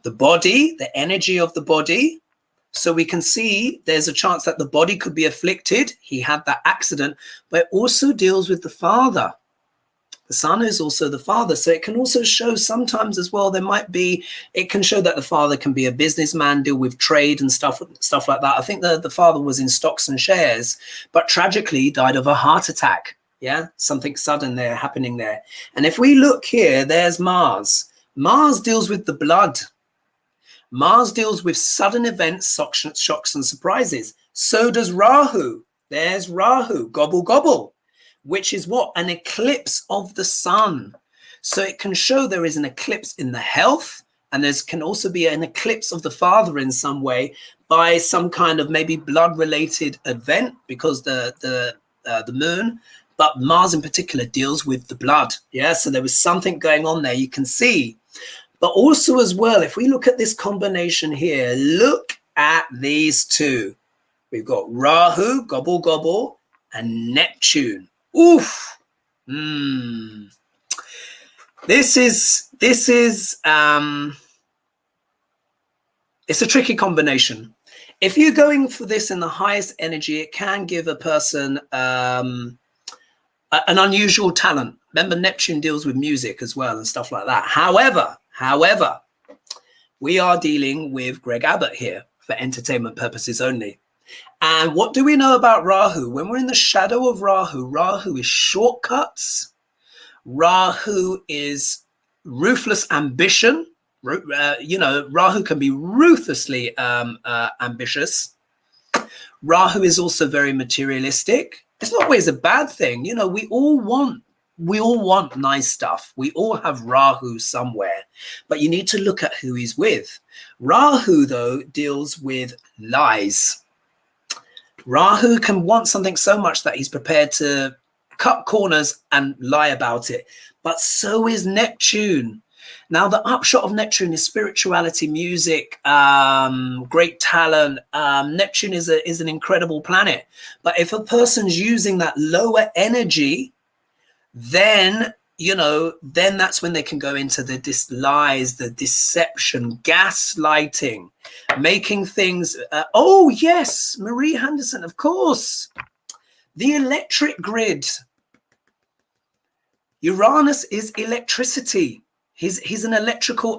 the body, the energy of the body. So we can see there's a chance that the body could be afflicted. He had that accident, but it also deals with the father. The sun is also the father. So it can also show sometimes as well, it can show that the father can be a businessman, deal with trade and stuff like that. I think the father was in stocks and shares, but tragically died of a heart attack. Yeah, something sudden there happening there. And if we look here, there's Mars. Mars deals with the blood. Mars deals with sudden events, shocks and surprises. So does Rahu. There's Rahu, gobble, gobble, which is what? An eclipse of the sun. So it can show there is an eclipse in the health, and there can also be an eclipse of the father in some way by some kind of maybe blood-related event, because the moon, but Mars in particular deals with the blood. Yeah, so there was something going on there, you can see. But also as well, if we look at this combination here, look at these two. We've got Rahu, gobble, gobble, and Neptune. Oof. This is it's a tricky combination. If you're going for this in the highest energy, it can give a person an unusual talent. Remember, Neptune deals with music as well and stuff like that. However, we are dealing with Greg Abbott here for entertainment purposes only. And what do we know about Rahu? When we're in the shadow of Rahu, Rahu is shortcuts. Rahu is ruthless ambition. Rahu can be ruthlessly ambitious. Rahu is also very materialistic. It's not always a bad thing. You know, we all want nice stuff. We all have Rahu somewhere, but you need to look at who he's with. Rahu, though, deals with lies. Rahu can want something so much that he's prepared to cut corners and lie about it. But so is Neptune. Now, the upshot of Neptune is spirituality, music, great talent. Neptune is an incredible planet. But if a person's using that lower energy, then, then that's when they can go into the lies, the deception, gaslighting, making things. Oh, yes, Marie Henderson, of course. The electric grid. Uranus is electricity. He's an electrical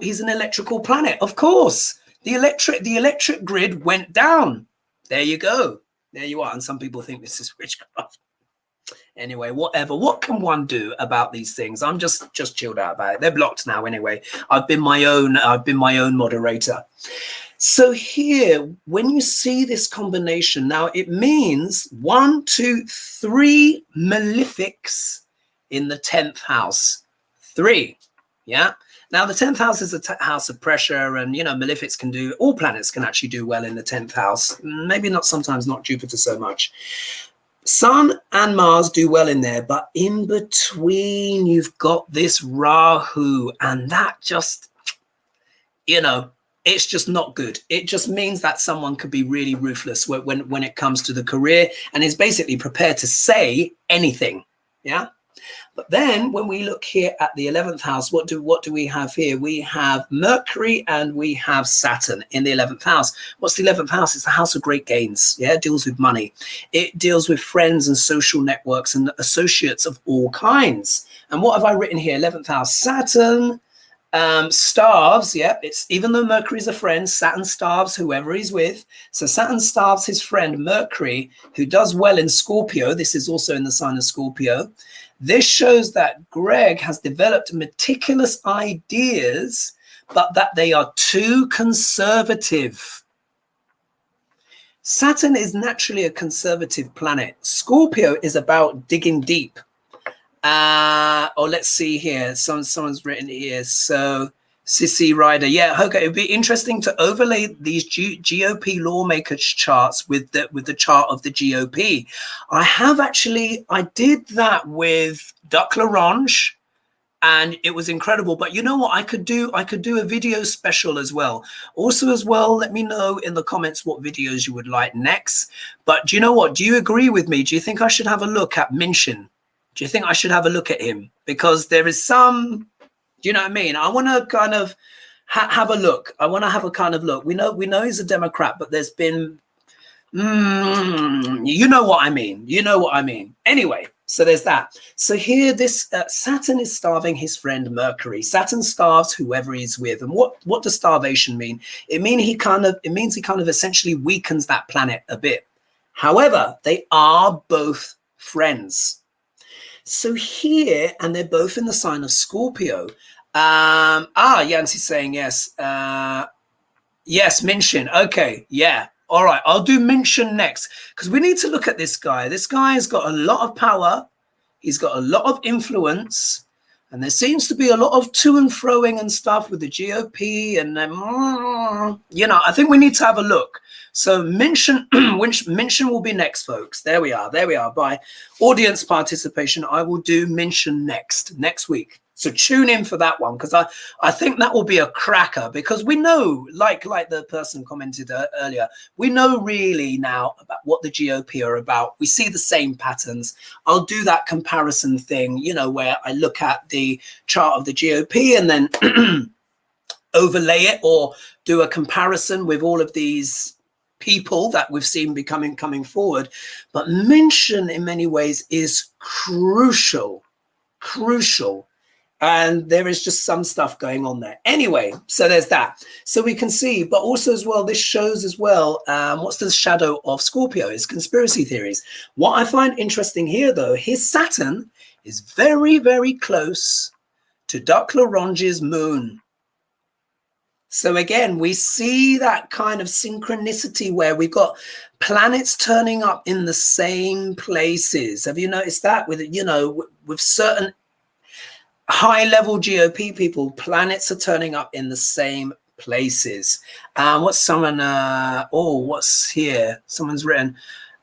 planet, of course. The electric grid went down. There you go. There you are. And some people think this is witchcraft. Anyway, whatever. What can one do about these things? I'm just chilled out about it. They're blocked now anyway. I've been my own moderator. So here, when you see this combination, now it means 1, 2, 3 malefics in the 10th house. 3. Yeah. Now the 10th house is a house of pressure, and malefics can do, all planets can actually do well in the 10th house. Maybe not, sometimes not Jupiter so much. Sun and Mars do well in there, but in between you've got this Rahu, and that just, it's just not good. It just means that someone could be really ruthless when it comes to the career, and is basically prepared to say anything. Yeah. But then when we look here at the 11th house, what do we have here? We have Mercury and we have Saturn in the 11th house. What's the 11th house? It's the house of great gains. Yeah, it deals with money. It deals with friends and social networks and associates of all kinds. And what have I written here? 11th house, Saturn, starves. Yeah, it's, even though Mercury's a friend, Saturn starves whoever he's with. So Saturn starves his friend Mercury, who does well in Scorpio. This is also in the sign of Scorpio. This shows that Greg has developed meticulous ideas, but that they are too conservative. Saturn is naturally a conservative planet. Scorpio is about digging deep. Let's see here. Someone's written here. So Sissy Ryder, yeah, okay. It'd be interesting to overlay these GOP lawmakers charts with the chart of the GOP. I did that with Duck Larange, and it was incredible. But you know what? I could do a video special as well. Also as well, let me know in the comments what videos you would like next. But do you know what? Do you agree with me? Do you think I should have a look at Minchin? Do you think I should have a look at him? Because there is some. Do you know what I mean? I want to kind of have a look. I want to have a kind of look. We know he's a Democrat, but there's been, you know what I mean. You know what I mean. Anyway, so there's that. So here, this Saturn is starving his friend Mercury. Saturn starves whoever he's with. And what does starvation mean? It means he kind of essentially weakens that planet a bit. However, they are both friends. So here, and they're both in the sign of Scorpio. Yancey's saying yes. Yes, Minshin. Okay, yeah. All right, I'll do Minshin next because we need to look at this guy. This guy has got a lot of power. He's got a lot of influence. And there seems to be a lot of to and froing and stuff with the GOP. And, I think we need to have a look. So Minshin will be next, folks. There we are. There we are. By audience participation, I will do Minshin next week. So tune in for that one, because I think that will be a cracker, because we know, like the person commented earlier, we know really now about what the GOP are about. We see the same patterns. I'll do that comparison thing, where I look at the chart of the GOP and then overlay it, or do a comparison with all of these people that we've seen coming forward. But Minshin in many ways is crucial. And there is just some stuff going on there. Anyway, so there's that. So we can see, but also as well, this shows as well, what's the shadow of Scorpio is conspiracy theories. What I find interesting here, though, his Saturn is very, very close to Duck Larange's moon. So again, we see that kind of synchronicity where we've got planets turning up in the same places. Have you noticed that with certain high-level GOP people, planets are turning up in the same places? What's here? Someone's written,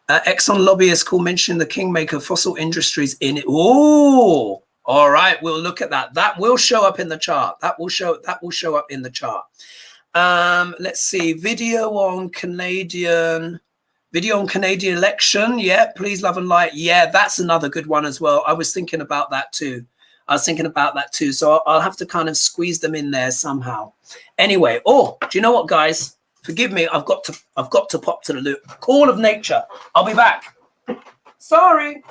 Exxon lobbyist call mentioning the Kingmaker fossil industries in it. Oh, all right, we'll look at that. That will show up in the chart. That will show up in the chart. Let's see, video on Canadian election. Yeah, please love and light. Yeah, that's another good one as well. I was thinking about that too. So I'll have to kind of squeeze them in there somehow. Anyway, do you know what, guys? Forgive me. I've got to pop to the loop. Call of nature. I'll be back. Sorry.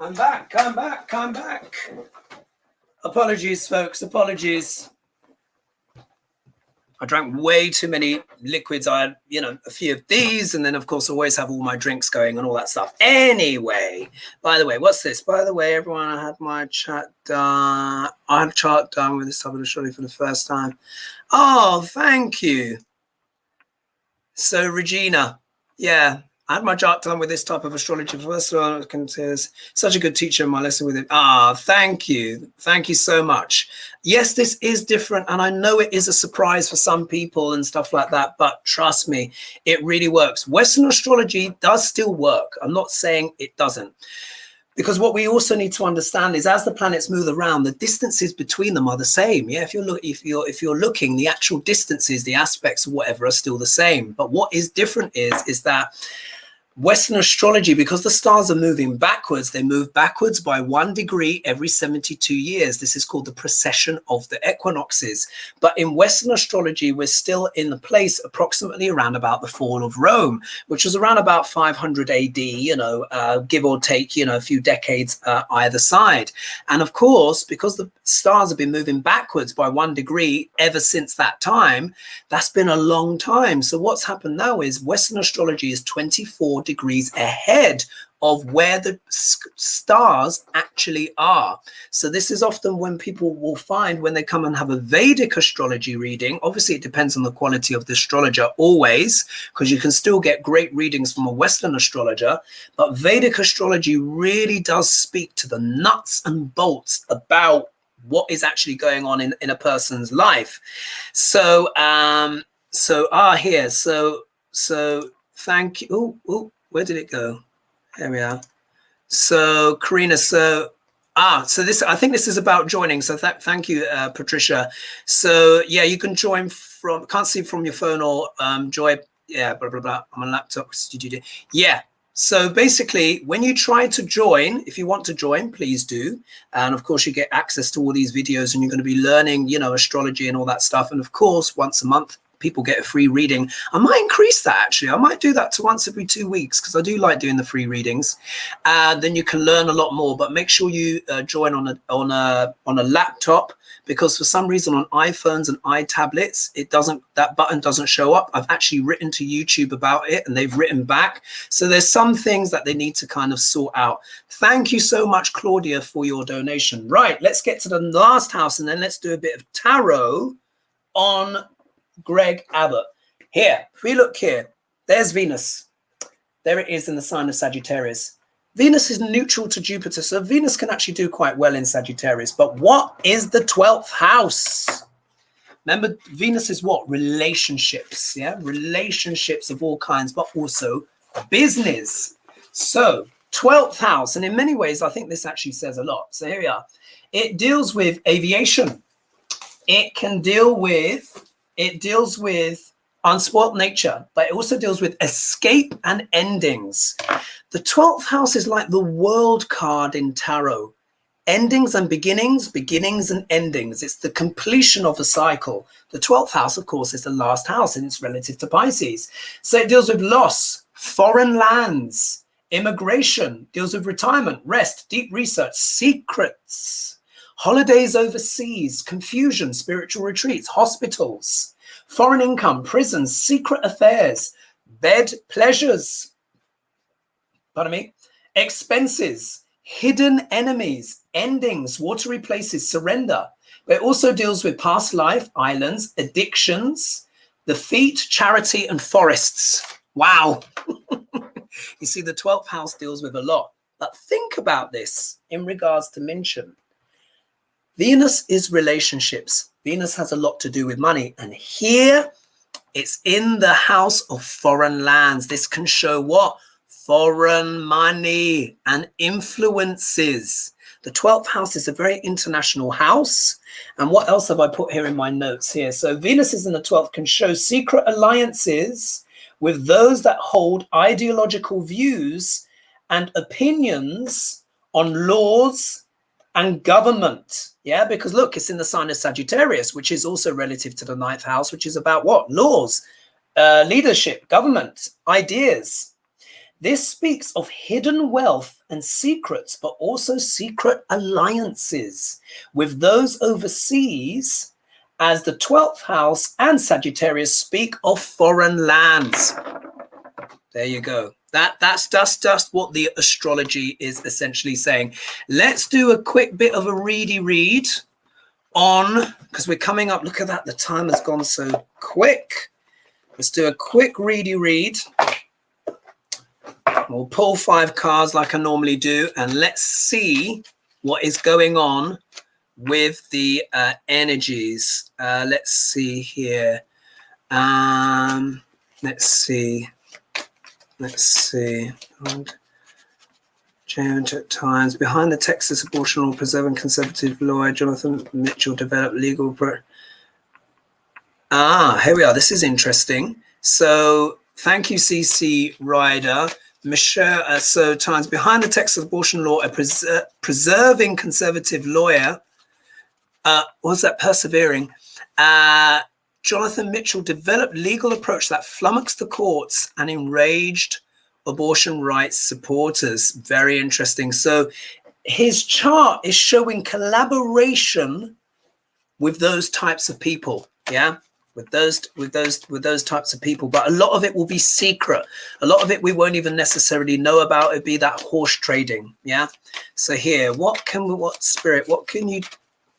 I'm back. Apologies, folks. Apologies. I drank way too many liquids. I had, a few of these, and then of course always have all my drinks going and all that stuff. Anyway, by the way, what's this? By the way, everyone, I had my chat done. I had a chart done with this type of astrology for the first time. Oh, thank you. So Regina, yeah. I had my chart done with this type of astrology. First of all, I can say such a good teacher in my lesson with him. Thank you. Thank you so much. Yes, this is different. And I know it is a surprise for some people and stuff like that. But trust me, it really works. Western astrology does still work. I'm not saying it doesn't. Because what we also need to understand is as the planets move around, the distances between them are the same. Yeah, if you're looking, the actual distances, the aspects, whatever, are still the same. But what is different is that Western astrology, because the stars are moving backwards, they move backwards by 1 degree every 72 years. This is called the precession of the equinoxes. But in Western astrology, we're still in the place approximately around about the fall of Rome, which was around about 500 AD, give or take, a few decades either side. And of course, because the stars have been moving backwards by 1 degree ever since that time, that's been a long time. So what's happened now is Western astrology is 24 degrees ahead of where the stars actually are. So this is often when people will find when they come and have a Vedic astrology reading. Obviously, it depends on the quality of the astrologer always, because you can still get great readings from a Western astrologer. But Vedic astrology really does speak to the nuts and bolts about what is actually going on in a person's life. So here, so thank you. Oh, where did it go? There we are. So Karina, so this, I think this is about joining. So thank you, Patricia. So yeah, you can join from, can't see from your phone or join. Yeah, blah blah blah. I'm on a laptop. Yeah. So basically, when you try to join, if you want to join, please do. And of course, you get access to all these videos, and you're going to be learning, you know, astrology and all that stuff. And of course, once a month, people get a free reading. I might increase that, actually. I might do that to once every 2 weeks, because I do like doing the free readings. Then you can learn a lot more. But make sure you join on a laptop, because for some reason on iPhones and iTablets, it doesn't, that button doesn't show up. I've actually written to YouTube about it, and they've written back. So there's some things that they need to kind of sort out. Thank you so much, Claudia, for your donation. Right, let's get to the last house, and then let's do a bit of tarot on Greg Abbott. Here, if we look here, there's Venus. There it is in the sign of Sagittarius. Venus is neutral to Jupiter, so Venus can actually do quite well in Sagittarius. But what is the 12th house? Remember, Venus is what? Relationships, yeah? Relationships of all kinds, but also business. So 12th house, and in many ways, I think this actually says a lot. So here we are. It deals with aviation. It deals with unspoilt nature, but it also deals with escape and endings. The 12th house is like the world card in tarot. Endings and beginnings, beginnings and endings. It's the completion of a cycle. The 12th house, of course, is the last house, and it's relative to Pisces. So it deals with loss, foreign lands, immigration, deals with retirement, rest, deep research, secrets, holidays overseas, confusion, spiritual retreats, hospitals, foreign income, prisons, secret affairs, bed pleasures, pardon me, expenses, hidden enemies, endings, watery places, surrender. But it also deals with past life, islands, addictions, the feet, charity, and forests. Wow. You see, the 12th house deals with a lot. But think about this in regards to mention. Venus is relationships. Venus has a lot to do with money. And here it's in the house of foreign lands. This can show what? Foreign money and influences. The 12th house is a very international house. And what else have I put here in my notes here? So Venus is in the 12th, can show secret alliances with those that hold ideological views and opinions on laws and government. Yeah, because look, it's in the sign of Sagittarius, which is also relative to the 9th house, which is about what? Laws, leadership, government, ideas. This speaks of hidden wealth and secrets, but also secret alliances with those overseas, as the 12th house and Sagittarius speak of foreign lands. There you go. That's just what the astrology is essentially saying. Let's do a quick bit of a read on, because we're coming up. Look at that. The time has gone so quick. Let's do a quick read. We'll pull 5 cards like I normally do, and let's see what is going on with the energies. Let's see here. Let's see. Change at times. Behind the Texas abortion law, preserving conservative lawyer Jonathan Mitchell developed legal. Here we are. This is interesting. So thank you, CC Ryder. Michelle, so times behind the Texas abortion law, a preserving conservative lawyer. Was that persevering? Jonathan Mitchell developed legal approach that flummoxed the courts and enraged abortion rights supporters. Very interesting. So his chart is showing collaboration with those types of people. Yeah. With those types of people, but a lot of it will be secret. A lot of it we won't even necessarily know about. It'd be that horse trading. Yeah. So here, what can you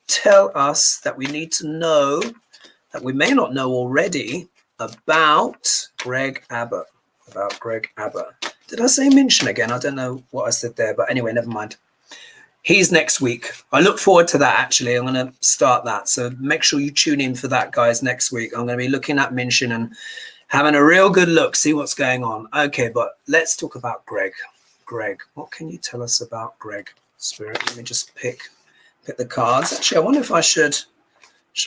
tell us that we need to know that we may not know already about Greg Abbott? Did I say mention again? I don't know what I said there, but anyway, never mind. He's next week. I look forward to that, actually. I'm going to start that. So make sure you tune in for that, guys, next week. I'm going to be looking at Minshin and having a real good look, see what's going on. Okay, but let's talk about Greg. Greg, what can you tell us about Greg? Spirit, let me just pick the cards. Actually, I wonder if I should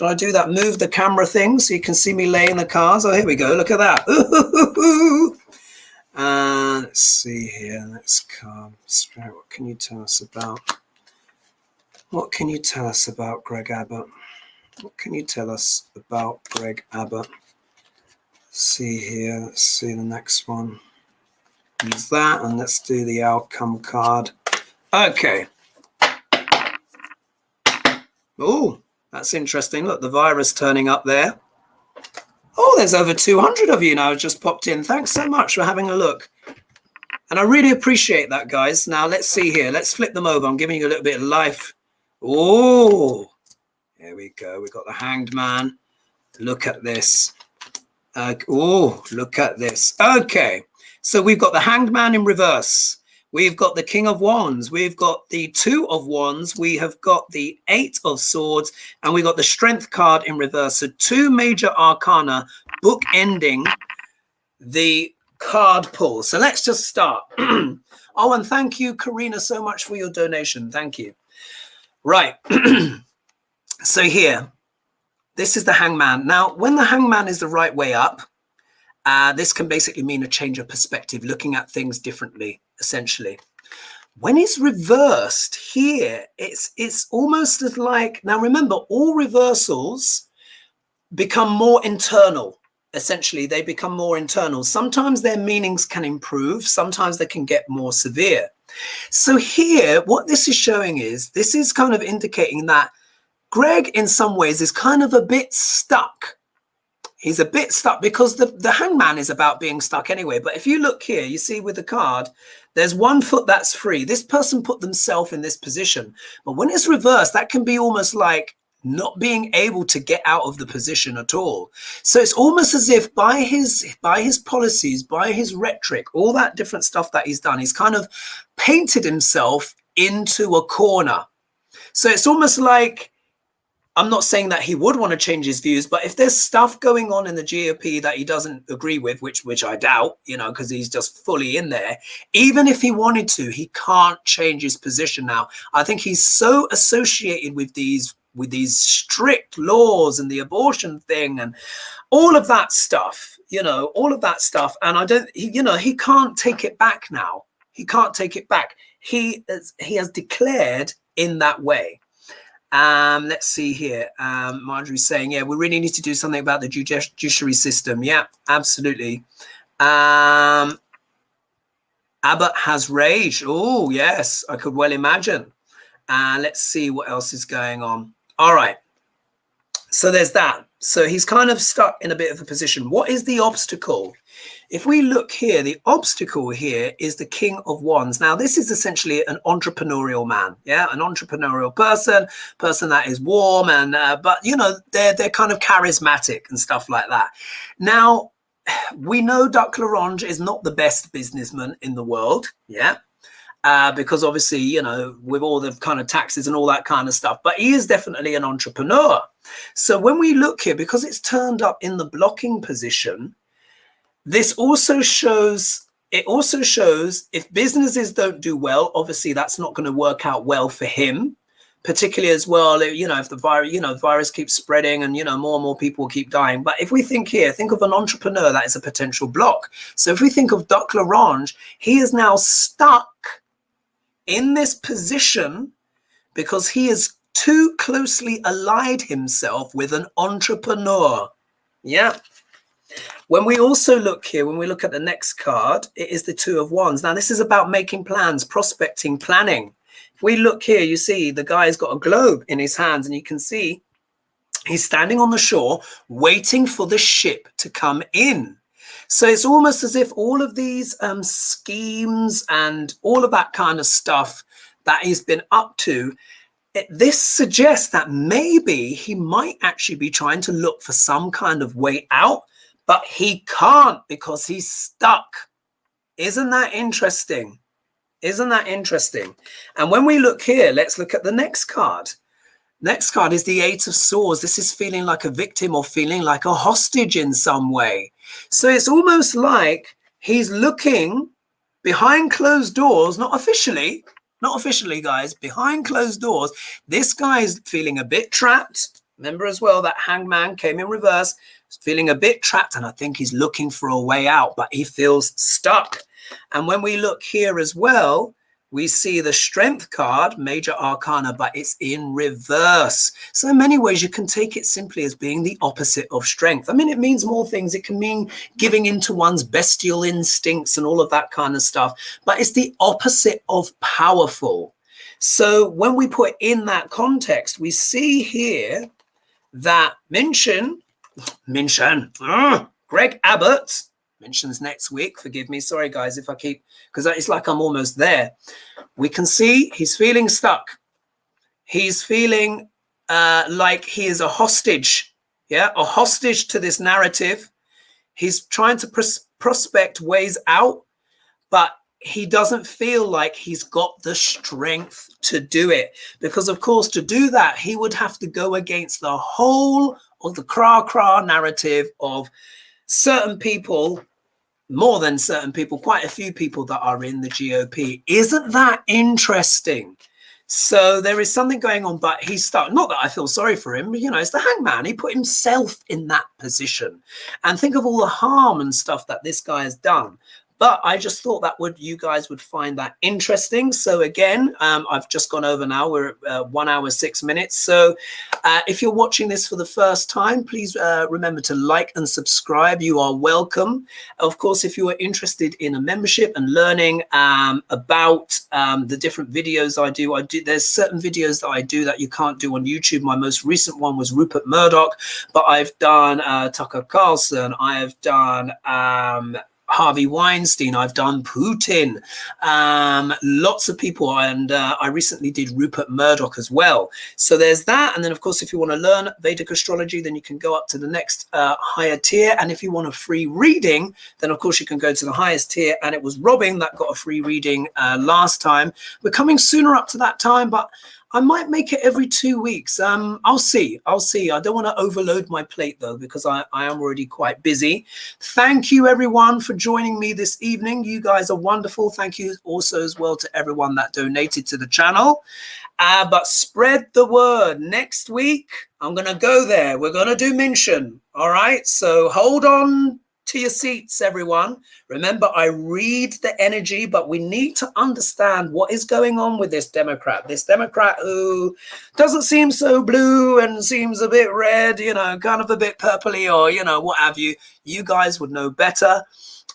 I do that? Move the camera thing so you can see me laying the cards. Oh, here we go. Look at that. Ooh. Let's see here. Let's come. Spirit, what can you tell us about? What can you tell us about Greg Abbott? What can you tell us about Greg Abbott? Let's see here. Let's see the next one. Use that, and let's do the outcome card. Okay. Oh, that's interesting. Look, the virus turning up there. Oh, there's over 200 of you now just popped in. Thanks so much for having a look. And I really appreciate that, guys. Now, let's see here. Let's flip them over. I'm giving you a little bit of life. Oh, there we go. We've got the Hanged Man. Look at this. Oh, look at this. Okay. So we've got the Hanged Man in reverse. We've got the King of Wands. We've got the Two of Wands. We have got the Eight of Swords. And we've got the Strength card in reverse. So two major arcana bookending the card pull. So let's just start. Oh, and thank you, Karina, so much for your donation. Thank you. Right. So here, this is the Hangman. Now, when the Hangman is the right way up, this can basically mean a change of perspective, looking at things differently, essentially. When it's reversed here, it's almost as like, now remember, all reversals become more internal. Essentially, they become more internal. Sometimes their meanings can improve. Sometimes they can get more severe. So here, what this is showing is, this is kind of indicating that Greg, in some ways, is kind of a bit stuck. He's a bit stuck because the Hangman is about being stuck anyway. But if you look here, you see with the card, there's one foot that's free. This person put themselves in this position. But when it's reversed, that can be almost like not being able to get out of the position at all. So it's almost as if by his policies, by his rhetoric, all that different stuff that he's done, he's kind of painted himself into a corner. So it's almost like, I'm not saying that he would want to change his views, but if there's stuff going on in the GOP that he doesn't agree with, which I doubt, you know, because he's just fully in there, even if he wanted to, he can't change his position now. I think he's so associated with these strict laws and the abortion thing and all of that stuff, you know, all of that stuff. And he can't take it back now. He can't take it back. He has declared in that way. Let's see here. Marjorie's saying, yeah, we really need to do something about the judiciary system. Yeah, absolutely. Abbott has rage. Oh, yes, I could well imagine. Let's see what else is going on. All right. So there's that. So he's kind of stuck in a bit of a position. What is the obstacle? If we look here, the obstacle here is the King of Wands. Now, this is essentially an entrepreneurial man, yeah, an entrepreneurial person that is warm and, but you know, they're kind of charismatic and stuff like that. Now, we know Duc Larange is not the best businessman in the world, yeah, because obviously, you know, with all the kind of taxes and all that kind of stuff, but he is definitely an entrepreneur. So when we look here, because it's turned up in the blocking position, this also shows, if businesses don't do well, obviously that's not going to work out well for him, particularly as well, you know, if the virus keeps spreading and, you know, more and more people keep dying. But if we think here, think of an entrepreneur that is a potential block. So if we think of Duc Larange, he is now stuck in this position because he is too closely allied himself with an entrepreneur. Yeah. When we also look here, when we look at the next card, it is the Two of Wands. Now, this is about making plans, prospecting, planning. If we look here, you see the guy's got a globe in his hands, and you can see he's standing on the shore waiting for the ship to come in. So it's almost as if all of these schemes and all of that kind of stuff that he's been up to, this suggests that maybe he might actually be trying to look for some kind of way out, but he can't because he's stuck. Isn't that interesting? Isn't that interesting? And when we look here, let's look at the next card. Next card is the Eight of Swords. This is feeling like a victim or feeling like a hostage in some way. So it's almost like he's looking behind closed doors, not officially, guys, behind closed doors. This guy is feeling a bit trapped. Remember as well that Hangman came in reverse, feeling a bit trapped, and I think he's looking for a way out, but he feels stuck. And when we look here as well, we see the Strength card, Major Arcana, but it's in reverse. So in many ways, you can take it simply as being the opposite of strength. I mean, it means more things. It can mean giving into one's bestial instincts and all of that kind of stuff, but it's the opposite of powerful. So when we put in that context, we see here that Greg Abbott, mentions next week. Forgive me. Sorry, guys, if I keep, because it's like I'm almost there. We can see he's feeling stuck. He's feeling like he is a hostage. Yeah, a hostage to this narrative. He's trying to prospect ways out, but he doesn't feel like he's got the strength to do it. Because, of course, to do that, he would have to go against the whole of the cra narrative of certain people, more than certain people, quite a few people that are in the GOP. Isn't that interesting? So there is something going on, but he's stuck. Not that I feel sorry for him, you know, it's the Hangman. He put himself in that position. And think of all the harm and stuff that this guy has done. But I just thought that you guys would find that interesting. So again, I've just gone over now. We're at 1 hour, 6 minutes. So if you're watching this for the first time, please remember to like and subscribe. You are welcome. Of course, if you are interested in a membership and learning about the different videos I do, there's certain videos that I do that you can't do on YouTube. My most recent one was Rupert Murdoch, but I've done Tucker Carlson. I have done Harvey Weinstein, I've done Putin, lots of people, and I recently did Rupert Murdoch as well. So there's that. And then, of course, if you want to learn Vedic astrology, then you can go up to the next higher tier. And if you want a free reading, then, of course, you can go to the highest tier. And it was Robin that got a free reading last time. We're coming sooner up to that time, but I might make it every 2 weeks. I'll see. I don't want to overload my plate, though, because I am already quite busy. Thank you, everyone, for joining me this evening. You guys are wonderful. Thank you also as well to everyone that donated to the channel. But spread the word. Next week, I'm going to go there. We're going to do Minchen. All right. So hold on to your seats, everyone. Remember, I read the energy, but we need to understand what is going on with this Democrat who doesn't seem so blue and seems a bit red, you know, kind of a bit purpley, or, you know, what have you. You guys would know better.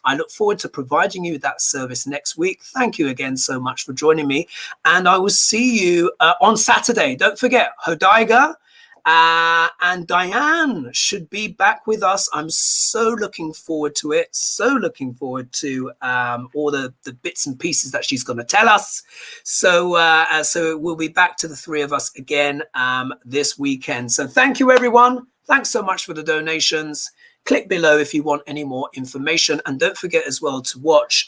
I look forward to providing you that service next week. Thank you again so much for joining me. And I will see you on Saturday. Don't forget, Hodaiga and Diane should be back with us. I'm so looking forward to it. So looking forward to all the bits and pieces that she's going to tell us. So we'll be back to the three of us again this weekend. So thank you, everyone. Thanks so much for the donations. Click below if you want any more information. And don't forget as well to watch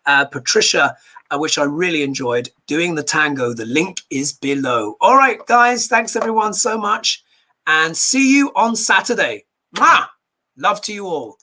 Patricia, which I really enjoyed, doing the tango. The link is below. All right, guys. Thanks, everyone, so much. And see you on Saturday. Mwah! Love to you all.